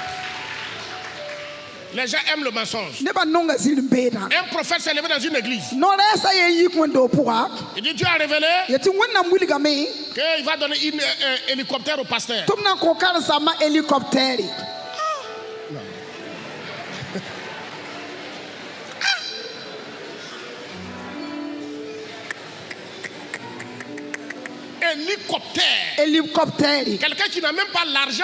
Les gens aiment le mensonge. Un prophète s'est levé dans une église. Il dit, Dieu a révélé qu'il va donner un hélicoptère au pasteur. Hélicoptère. Quelqu'un qui n'a même pas l'argent.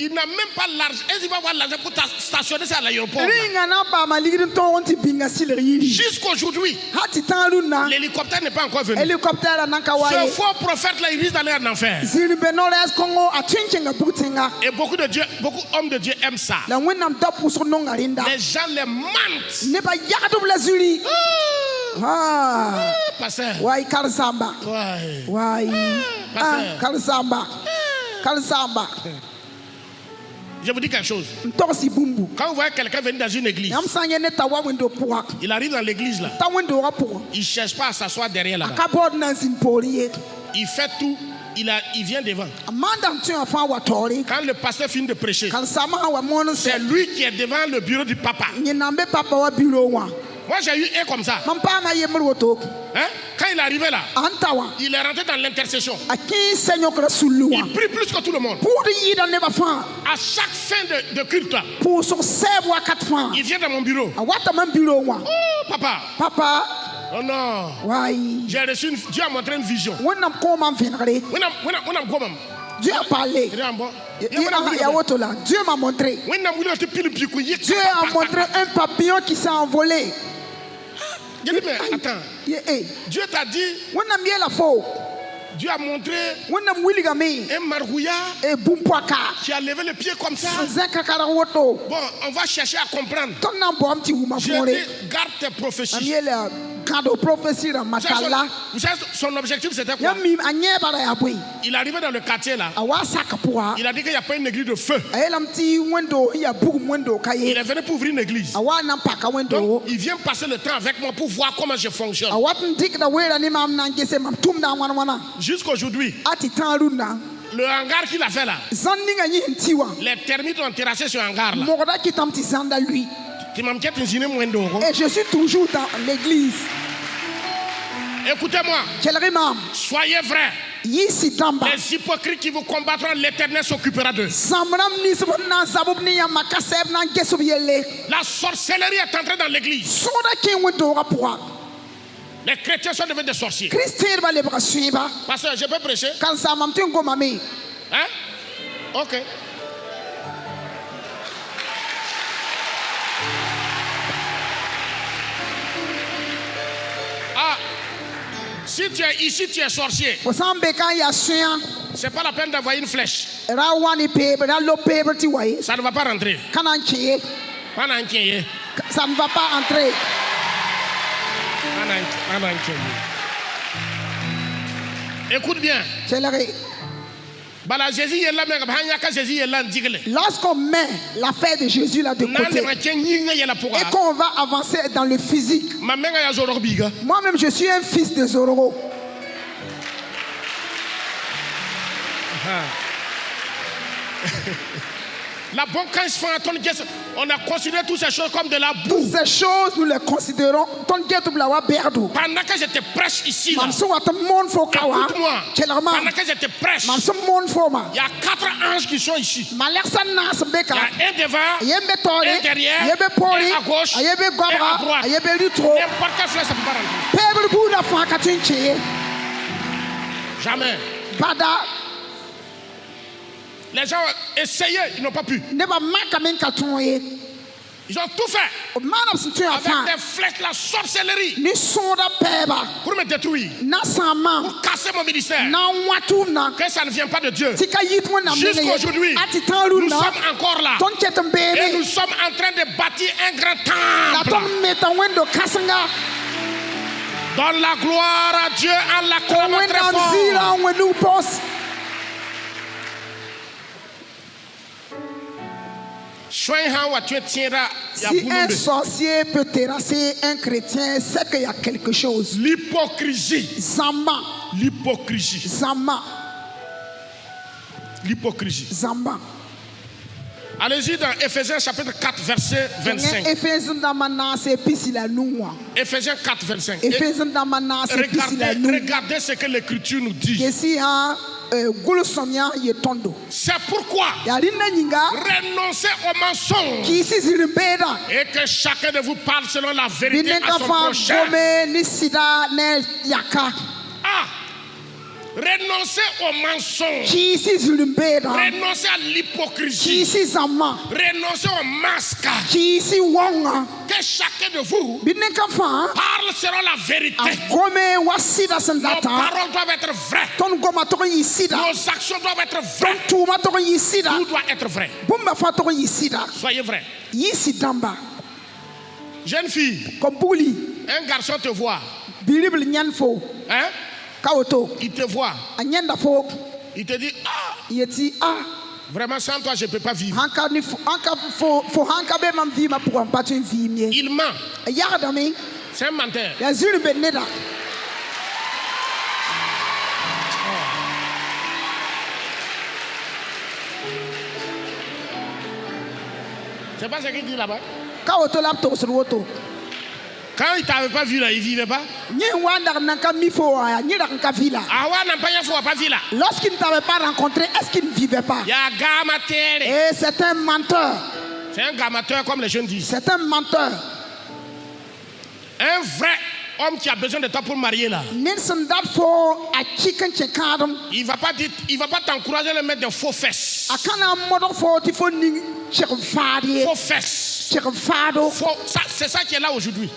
Il n'a même pas l'argent. Est-ce qu'il va avoir l'argent pour stationner ça à l'aéroport? Jusqu'aujourd'hui, l'hélicoptère n'est pas encore venu. Ce faux prophète là, il risque d'aller en enfer. Et beaucoup d'hommes de Dieu aiment ça. Les gens les mentent. Pasteur. Je vous dis quelque chose. Quand vous voyez quelqu'un venir dans une église, il arrive dans l'église là, il ne cherche pas à s'asseoir derrière là-bas. Il fait tout, il vient devant. Quand le pasteur finit de prêcher, c'est lui qui est devant le bureau du papa. Moi j'ai eu un comme ça. Hein? Quand il est arrivé là, il est rentré dans l'intercession. Il prie plus que tout le monde. À chaque fin de culte, il vient dans mon bureau. Oh papa. Oh non. J'ai reçu Dieu a montré une vision.
Dieu a parlé. Dieu m'a montré. Dieu a montré un papillon qui s'est envolé.
Attends. Dieu t'a dit. Dieu a montré un margouillard qui a levé le pied comme ça. Bon, on va chercher à comprendre. J'ai dit, garde tes prophéties. Vous savez, son objectif c'était quoi? Il arrivait dans le quartier là. Il a dit qu'il n'y a pas une église de feu. Il est venu pour ouvrir une église. Donc, il vient passer le temps avec moi pour voir comment je fonctionne. Jusqu'aujourd'hui, le hangar qu'il a fait là, les termites ont terrassé ce hangar là.
Et je suis toujours dans l'église.
Écoutez-moi. Soyez vrais. Les hypocrites qui vous combattront, l'Éternel s'occupera d'eux. La sorcellerie est entrée dans l'église. Les chrétiens sont devenus des sorciers. Pasteur, je peux prêcher? Hein? Ok. Ah, si tu es ici, tu es sorcier. C'est pas la peine d'envoyer une flèche. Ça ne va pas rentrer.
Ça ne va pas entrer.
Écoute bien.
Lorsqu'on met l'affaire de Jésus là de côté et qu'on va avancer dans le physique, moi-même je suis un fils de Zororo.
La bonne quand on a considéré toutes ces choses comme de la boue.
Toutes ces choses, nous les considérons.
Pendant que je te prêche ici, là, écoute-moi. Pendant que je te prêche, il y a 4 anges qui sont ici. Il y a un devant, un derrière, un à gauche, un à droite. N'importe quelle flèche, ça ne peut pas rentrer. Jamais. Les gens ont essayé, ils n'ont pas pu. Ils ont tout fait. Avec des flèches, la sorcellerie. Pour me détruire. Pour casser mon ministère. Que ça ne vient pas de Dieu. Jusqu'aujourd'hui, nous sommes encore là. Et nous sommes en train de bâtir un grand temple. Donne la gloire à Dieu en l'acclamant très fort. Si
un sorcier peut terrasser un chrétien, c'est qu'il y a quelque chose.
L'hypocrisie.
Zamba.
L'hypocrisie.
Zamba.
L'hypocrisie.
Zamba.
Allez-y dans Éphésiens chapitre 4 verset 25. Éphésiens 4 25. Regardez ce que l'Écriture nous dit. C'est pourquoi renoncez au mensonge et que chacun de vous parle selon la vérité à son prochain. Renoncez au mensonge. Renoncez à l'hypocrisie. Renoncez au masque. Que chacun de vous parle selon la vérité. Nos paroles doivent être vraies. Nos actions doivent être vraies. Tout doit être vrai. Soyez vrai. Jeune fille, un garçon te voit. Hein? Il te voit. Il te dit, vraiment sans toi je ne peux pas vivre. Il ment. C'est un menteur. C'est pas ce qu'il dit là-bas. Quand il ne t'avait pas vu là, il ne vivait pas.
Lorsqu'il ne t'avait pas rencontré, est-ce qu'il ne vivait pas? Et c'est un menteur.
C'est un gamateur comme les jeunes disent.
C'est un menteur.
Un vrai homme qui a besoin de toi pour marier là. Il ne va pas t'encourager à le mettre de faux fesses. Faux fesses. C'est ça qui est là aujourd'hui.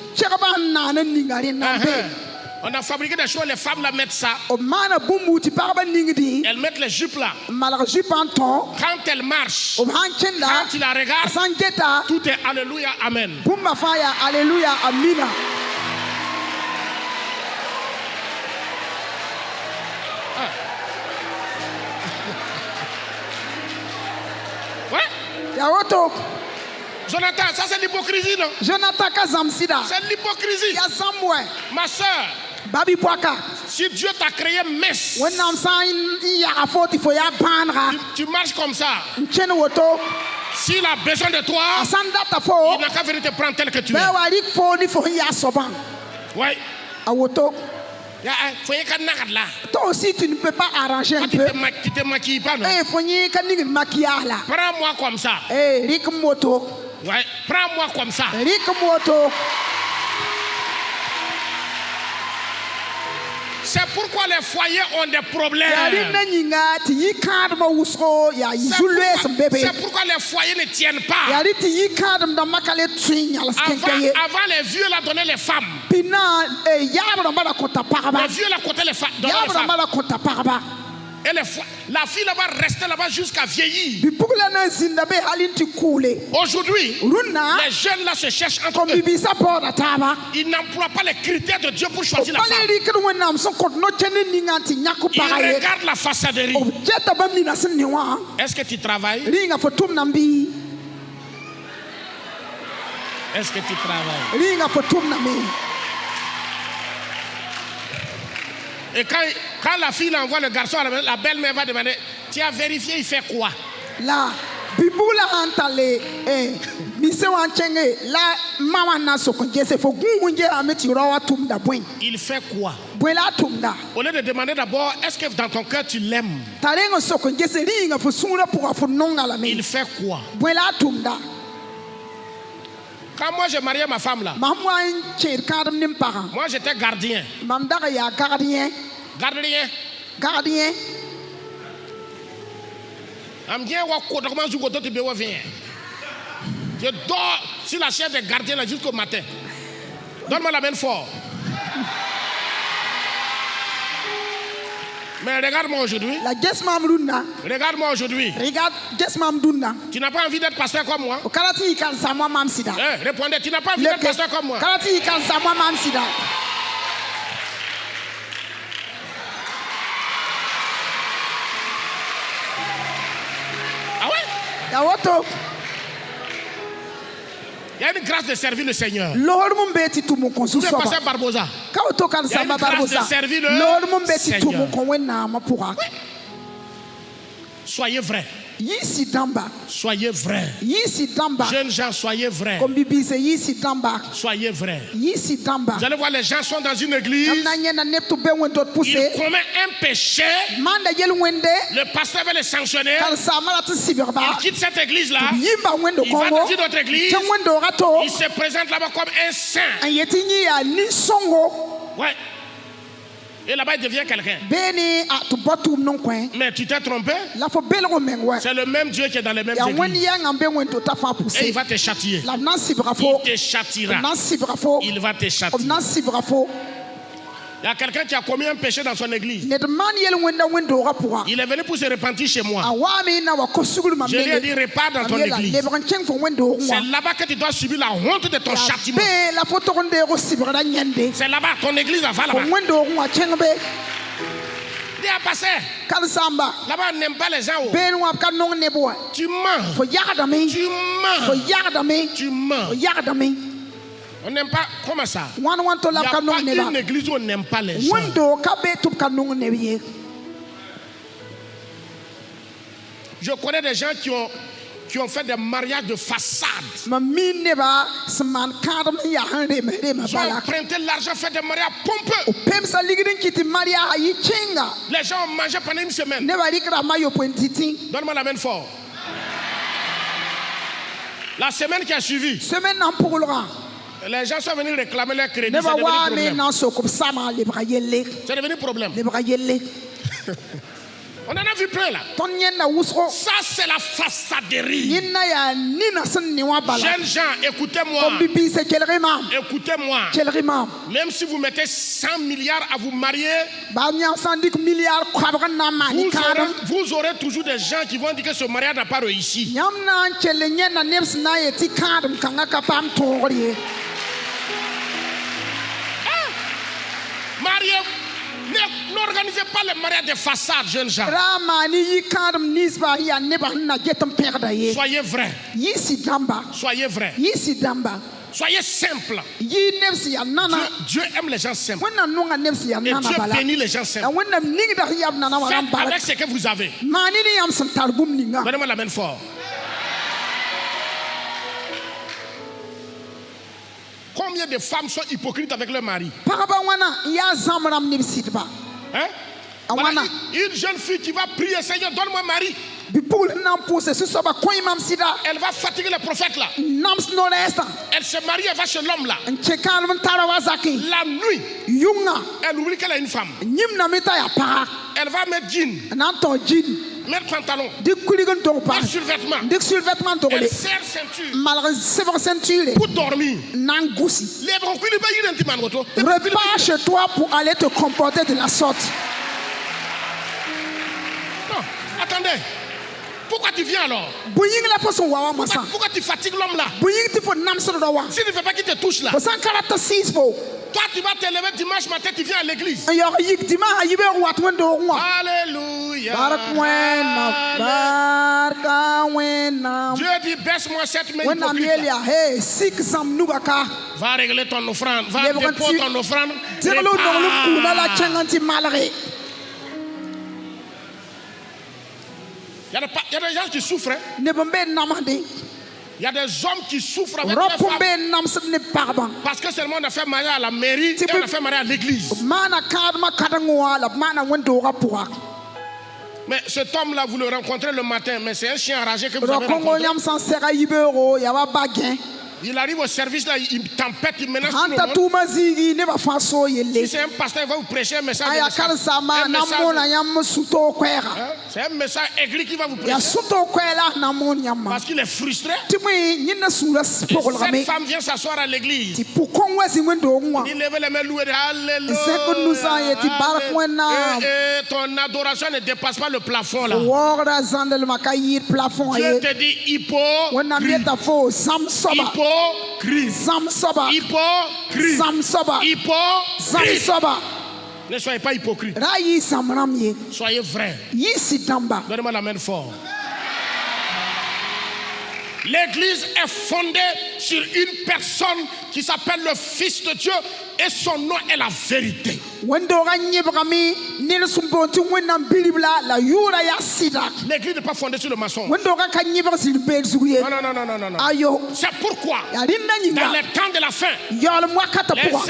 On a fabriqué des choses, les femmes la mettent ça. Elles mettent les jupes là. Quand elles marchent, quand tu la regardes, tout est Alléluia, Amen.
Alléluia, Amina.
Ouais. Jonathan, ça c'est l'hypocrisie, non?
Jonathan Kazamsida.
C'est l'hypocrisie. Ma soeur, si Dieu t'a créé mince, tu marches comme ça. S'il a besoin de toi, il n'a qu'à venir te prendre tel que tu es. Oui.
Toi aussi, tu ne peux pas arranger un peu.
Tu te maquilles pas, non? Prends-moi comme ça. Ouais, prends-moi comme ça. C'est pourquoi les foyers ont des problèmes. C'est pourquoi les foyers ne tiennent pas. Avant les vieux là donnaient les femmes. Les vieux là comptaient les femmes. Et la fille là-bas restait là-bas jusqu'à vieillir. Aujourd'hui, les jeunes là se cherchent entre eux. Ils n'emploient pas les critères de Dieu pour choisir la femme. Ils regardent la façaderie. Est-ce que tu travailles? Est-ce que tu travailles? Et quand la fille envoie le garçon, la belle-mère va demander, tu as vérifié, il fait quoi?
Là,
il fait quoi? Au lieu de demander d'abord, est-ce que dans ton cœur tu l'aimes? Il fait quoi? Quand moi j'ai marié ma femme là, moi j'étais gardien. Gardien. Je dors sur la chaise des gardiens là jusqu'au matin. Donne-moi la main fort. Mais regarde-moi aujourd'hui. Regarde-moi aujourd'hui. Tu n'as pas envie d'être pasteur comme moi? Répondez, tu n'as pas envie d'être pasteur comme moi? Ah ouais? Il y a une grâce de servir le Seigneur. Vous êtes pasteur Barbosa. Il y a une grâce de servir le Seigneur. Oui. Soyez vrai. Soyez vrais. Jeunes gens, soyez vrais. Soyez vrais. Vous allez voir, les gens sont dans une église. Ils commettent un péché. Le pasteur va les sanctionner. Il quitte cette église-là. Il va dans une autre église. Il se présente là-bas comme un saint. Ouais. Et là-bas, il devient quelqu'un. Mais tu t'es trompé. C'est le même Dieu qui est dans les mêmes églises. Et il va te châtier. Il te châtiera. Il va te châtier. Il y a quelqu'un qui a commis un péché dans son église. Il est venu pour se repentir chez moi. Je lui ai dit, repars dans ton église. C'est là-bas que tu dois subir la honte de ton châtiment. C'est là-bas, ton église va là-bas. Dis à passer. Là-bas, on n'aime pas les gens. Tu mens. Tu mens. On n'aime pas. Comment ça? Il n'y a pas une église où on n'aime pas les gens. Je connais des gens qui ont fait des mariages de façade. Ils ont emprunté l'argent, fait des mariages pompeux. Les gens ont mangé pendant une semaine. Donne-moi la main fort. La semaine qui a suivi, les gens sont venus réclamer leur crédit. C'est devenu problème. On en a vu plein là. Ça c'est la façaderie. Jeunes gens, écoutez-moi. Écoutez-moi. Même si vous mettez 100 milliards à vous marier, vous aurez toujours des gens qui vont dire que ce mariage n'a pas réussi. Mariez, n'organisez pas les mariages de façade, jeunes gens. Soyez vrais. Soyez vrais. Soyez simples. Dieu aime les gens simples. Et Dieu bénit les gens simples. Faites avec ce que vous avez. Donnez-moi la main fort. Combien de femmes sont hypocrites avec leur mari? Hein? Voilà, une jeune fille qui va prier, Seigneur, donne-moi un mari. Elle va fatiguer le prophète là. Elle se marie, elle va chez l'homme là. La nuit, elle oublie qu'elle a une femme. Elle va mettre jean, mettre pantalon, mettre survêtement. Elle serre ceinture pour dormir.
Repars chez toi pour aller te comporter de la sorte.
Non, attendez. Pourquoi tu viens alors? Pourquoi tu fatigues l'homme là? Si tu ne veux pas qu'il te touche là. Toi tu vas te lever dimanche matin, tu viens à l'église. Alléluia. Dieu dit baisse-moi cette main hypocrite. Va régler ton offrande. Va déposer ton offrande. Il y a des gens qui souffrent. Hein? Il y a des hommes qui souffrent avec leurs femmes. Parce que seulement on a fait mariage à la mairie et on a fait mariage à l'église. Mais cet homme-là, vous le rencontrez le matin, mais c'est un chien enragé que vous avez rencontré. Il arrive au service là, il tempête, il menace tout le monde. Si c'est un pasteur, il va vous prêcher un message. C'est un message aigri qui va vous prêcher. Parce qu'il est frustré. Et cette femme vient s'asseoir à l'église. Il lève les mains, louer. Alléluia. Et ton adoration ne dépasse pas le plafond là. Dieu te dit hypocrite. Ne soyez pas hypocrite. Soyez vrais. Donnez-moi la main fort. L'église est fondée sur une personne qui s'appelle le Fils de Dieu, et son nom est la vérité. L'église n'est pas fondée sur le mensonge. Non. C'est pourquoi, dans les temps de la fin, les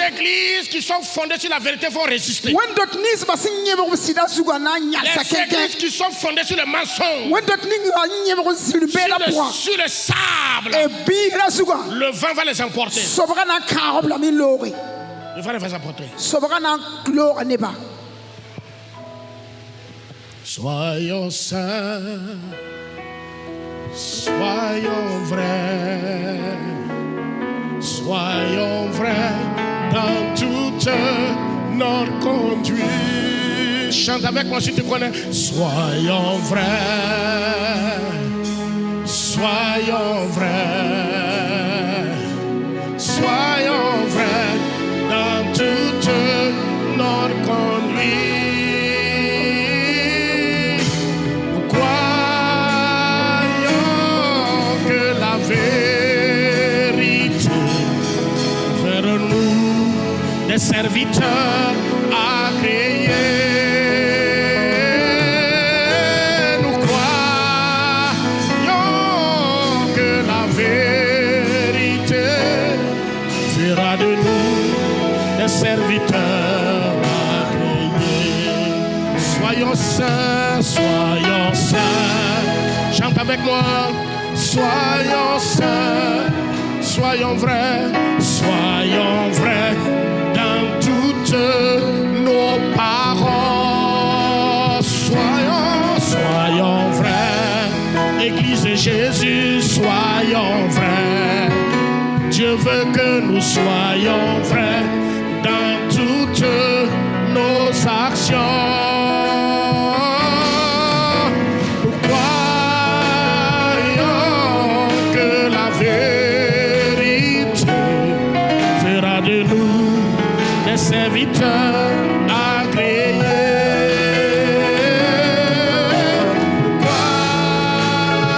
églises qui sont fondées sur la vérité vont résister. Les églises qui sont fondées sur le mensonge, sur le sable, le vent va les emporter. Le vent va les emporter. Soyons saints, soyons vrais, soyons vrais dans toute notre conduite. Chante avec moi si tu connais. Soyons vrais, soyons vrais, soyons vrais dans toute notre conduite. Des serviteurs agréés, nous croyons que la vérité fera de nous des serviteurs agréés. Soyons saints, soyons saints. Chante avec moi. Soyons saints, soyons vrais, soyons vrais dans toutes nos paroles. Soyons vrais, Église de Jésus, soyons vrais. Dieu veut que nous soyons vrais dans toutes nos actions. Serviteurs agréés,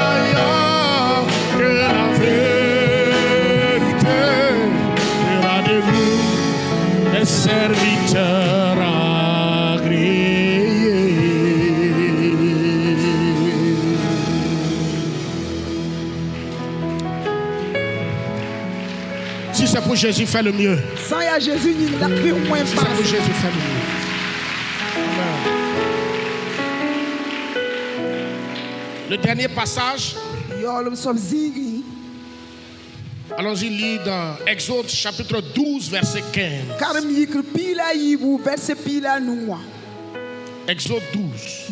croyons que la vérité fera de nous des serviteurs agréés. Si c'est pour Jésus, fais le mieux.
Sans y a Jésus, il n'a plus au moins pas.
Jésus fait le mieux. Le dernier passage. Allons-y lire dans Exode chapitre 12 verset 15. Exode 12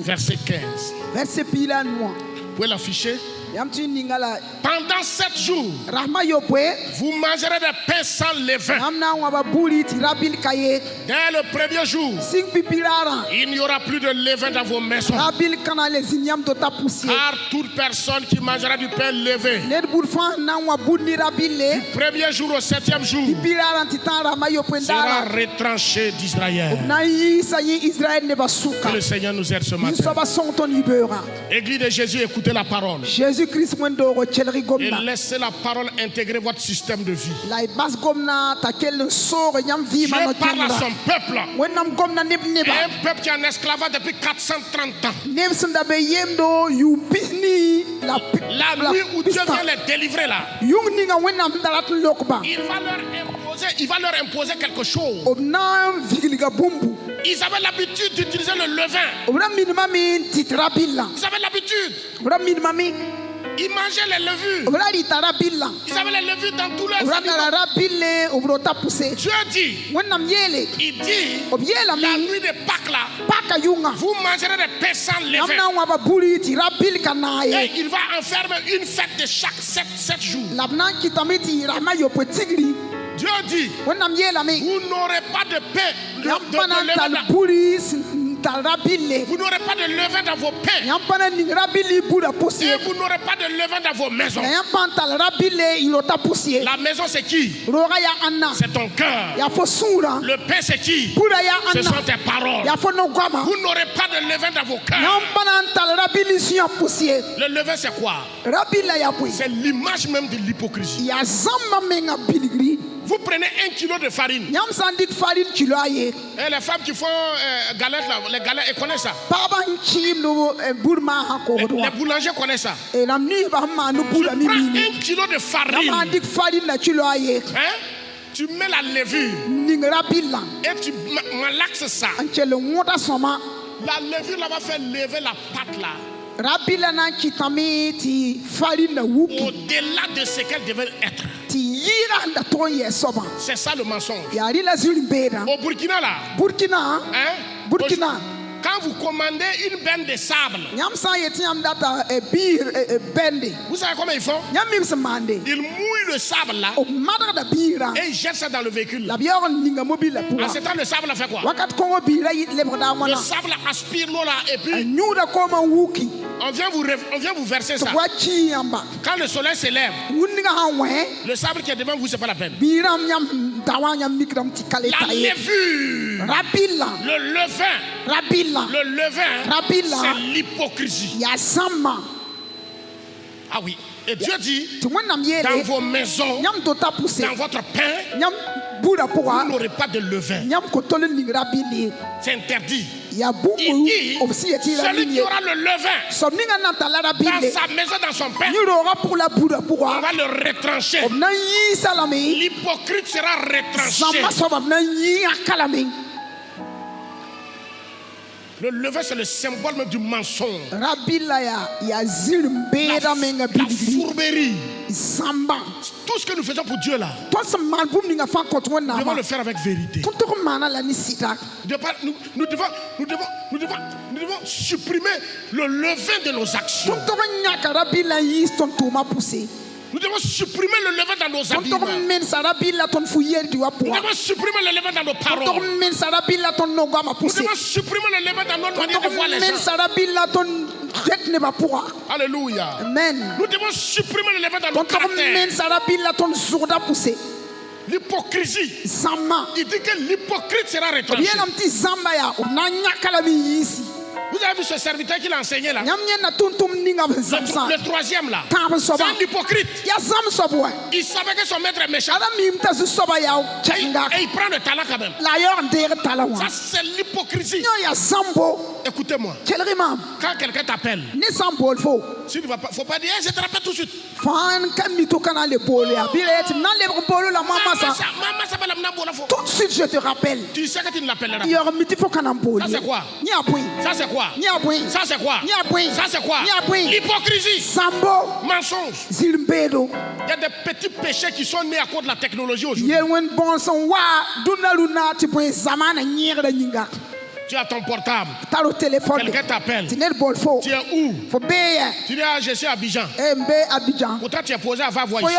verset 15. Vous pouvez l'afficher? Pendant 7 jours, vous mangerez des pains sans levain. Dès le premier jour, il n'y aura plus de levain dans vos maisons. Car toute personne qui mangera du pain levé, du premier jour au 7e jour, sera retranché d'Israël. Que le Seigneur nous aide ce matin. Église de Jésus, écoutez la parole. Et laissez la parole intégrer votre système de vie. Dieu parle à son peuple. Un peuple qui est en esclavage depuis 430 ans. La nuit où Dieu vient les délivrer là, il va leur imposer quelque chose. Ils avaient l'habitude d'utiliser le levain. Ils avaient l'habitude. Ils mangeaient les levures. Ils avaient les levures dans tous leurs aliments. Dieu dit, il dit, la nuit de Pâques là, vous mangerez des pains sans levain. Et il va enfermer une fête de chaque 7 jours. Dieu dit, vous n'aurez pas de pain, vous n'aurez pas de levain dans vos pains. Et vous n'aurez pas de levain dans vos maisons. La maison c'est qui? C'est ton cœur. Le pain c'est qui? Ce sont tes paroles. Vous n'aurez pas de levain dans vos cœurs. Le levain c'est quoi? C'est l'image même de l'hypocrisie. Vous prenez 1 kilo de farine. Et les femmes qui font galettes là, les galettes, elles connaissent ça. Les boulangers connaissent ça. Tu prends 1 kilo de farine. Hein? Tu mets la levure et tu malaxes ça. La levure là va faire lever la pâte là. Au-delà de ce qu'elle devait être. C'est ça le mensonge. Au Burkina là. Burkina. Quand vous commandez une benne de sable, vous savez comment ils font? Ils mouillent le sable là et ils jettent ça dans le véhicule. En ce temps, le sable a fait quoi? Le sable aspire l'eau là et puis on vient vous verser ça. Quand le soleil s'élève, le sable qui est devant vous, c'est pas la peine. La levure, le levain. Le levain, c'est l'hypocrisie. Ah oui. Et Dieu dit, dans vos maisons, dans votre pain, vous n'aurez pas de levain. C'est interdit. Il dit, celui qui aura le levain dans sa maison, dans son pain, on va le retrancher. L'hypocrite sera retranché. Le levain, c'est le symbole même du mensonge. La fourberie. Tout ce que nous faisons pour Dieu là, nous devons le faire avec vérité. Nous devons supprimer le levain de nos actions. Nous devons supprimer le levain dans nos habillements. Nous devons supprimer le levain dans nos paroles. Nous devons supprimer le levain dans notre manière de voir les gens. Alléluia. Amen. Nous devons supprimer le levain dans nos caractères. L'hypocrisie. Il dit que l'hypocrite sera retranché. Vous avez vu ce serviteur qui l'a enseigné là? Le troisième là. C'est un hypocrite. Il savait que son maître est méchant. Et il prend le talent quand même. Ça c'est l'hypocrisie. Écoutez-moi. Quand quelqu'un t'appelle, si tu ne vas pas, faut pas dire je te rappelle tout de suite.
Tout de suite je te rappelle.
Tu sais que tu ne l'appelleras pas. Ça c'est quoi? Ça c'est quoi? Ça c'est quoi? Ça c'est quoi? L'hypocrisie. Mensonge. Il y a des petits péchés qui sont nés à cause de la technologie aujourd'hui. Tu as ton portable. Quelqu'un t'appelle. Tu es où? Tu dis je suis à Abidjan. Pourtant tu es posé à Vavoie ici.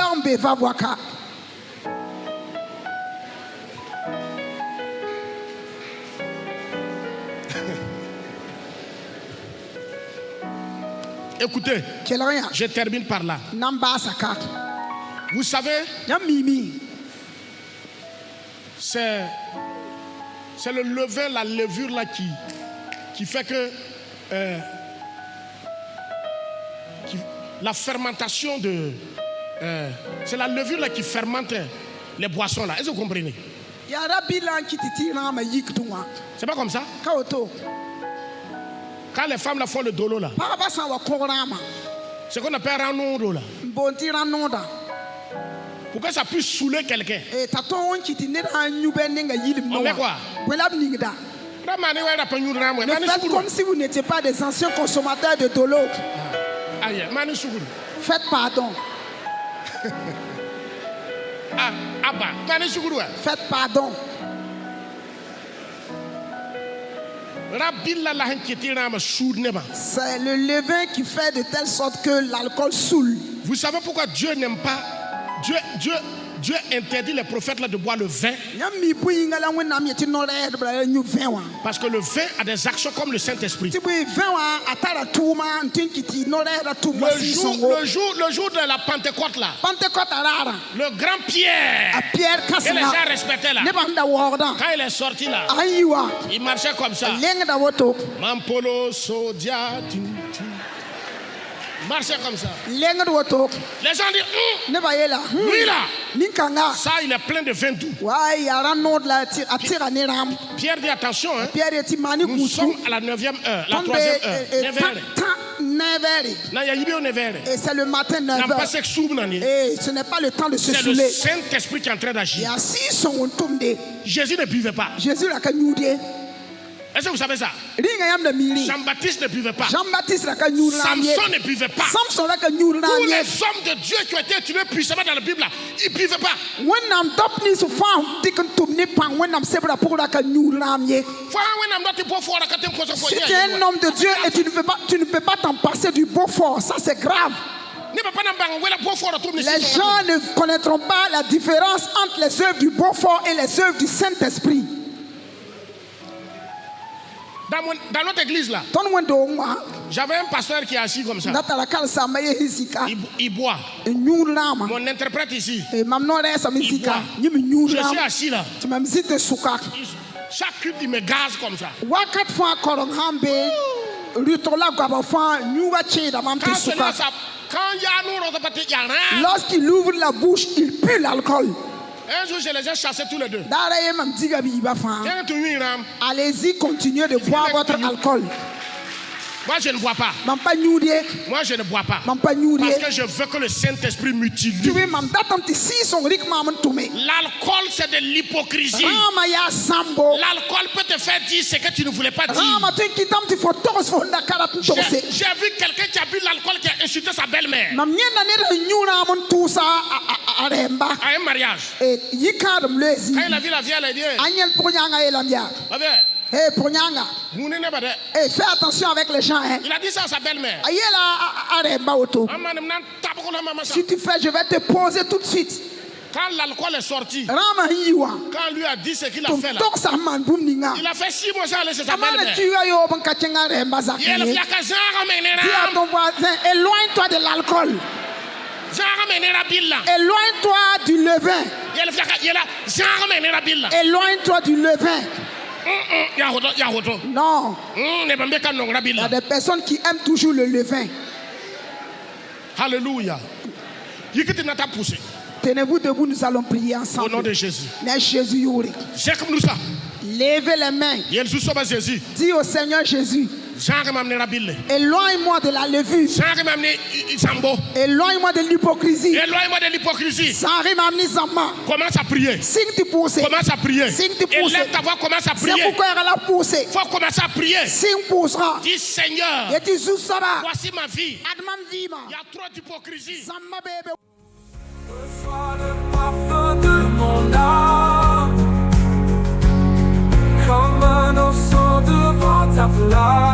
Écoutez, je termine par là. Vous savez, c'est le levain, la levure là qui fait que la fermentation de... c'est la levure là qui fermente les boissons là. Est-ce que vous comprenez? C'est pas comme ça? Quand les femmes là font le dolo là, c'est qu'on appelle ranondo là. Pour que ça puisse saouler quelqu'un. On met quoi?
Faites comme si vous n'étiez pas des anciens consommateurs de dolo. Faites pardon. Faites pardon. C'est le levain qui fait de telle sorte que l'alcool saoule.
Vous savez pourquoi Dieu n'aime pas? Dieu interdit les prophètes là de boire le vin. Parce que le vin a des actions comme le Saint-Esprit. Le jour de la Pentecôte là, le grand Pierre, que les gens respectaient là, quand il est sorti là, il marchait comme ça. Mampolo sodia. Marchez comme ça. Les gens disent, lui là, ça il est plein de vin doux. Pierre dit attention, hein. Nous sommes à la 9e heure, la 3e heure.
Et c'est le matin 9h. Et ce n'est pas le temps de se saouler.
C'est le Saint-Esprit qui est en train d'agir. Jésus ne buvait pas. Est-ce que vous savez ça? Jean-Baptiste ne buvait pas. Samson ne buvait pas. Tous les hommes de Dieu qui ont été tués puissamment dans la Bible, ils ne buvaient pas.
Si tu es un homme de Dieu et tu ne peux pas t'en passer du Beaufort, ça c'est grave. Les gens ne connaîtront pas la différence entre les œuvres du Beaufort et les œuvres du Saint-Esprit.
Dans notre église là, j'avais un pasteur qui est assis comme ça. Il boit. Mon interprète ici, il boit. Je suis assis là. Chaque culte il me gaze comme ça.
Lorsqu'il ouvre la bouche, il pue l'alcool.
Un jour, je les ai chassés tous les deux.
Allez-y, continuez de boire votre alcool.
Moi, je ne bois pas. Moi, je ne bois pas. Parce que je veux que le Saint-Esprit m'utilise. L'alcool, c'est de l'hypocrisie. L'alcool peut te faire dire ce que tu ne voulais pas dire. J'ai vu quelqu'un qui a bu l'alcool qui a insulté sa belle-mère. À un mariage. Quand il a vu la vieille, elle a dit,
fais attention avec les gens.
Il a dit ça à sa belle-mère.
Si tu fais, je vais te poser tout de suite.
Quand l'alcool est sorti, quand lui a dit ce qu'il a fait là, il a fait 6 mois sans aller chez sa belle-mère.
Dis à ton voisin, éloigne-toi de l'alcool. Éloigne-toi du levain. Éloigne-toi du levain. Non. Il y a des personnes qui aiment toujours le levain.
Alléluia.
Tenez-vous debout, nous allons prier ensemble.
Au nom de Jésus.
Levez les mains. Dis au Seigneur Jésus, éloigne-moi de la levure. Éloigne-moi de l'hypocrisie.
Commence à prier. Commence à prier. Élève ta voix, commence à prier. Il faut commencer à prier. Dis Seigneur, voici ma vie. Il y a trop d'hypocrisie.
Reçois le parfum de mon âme, comme un encens devant ta flamme.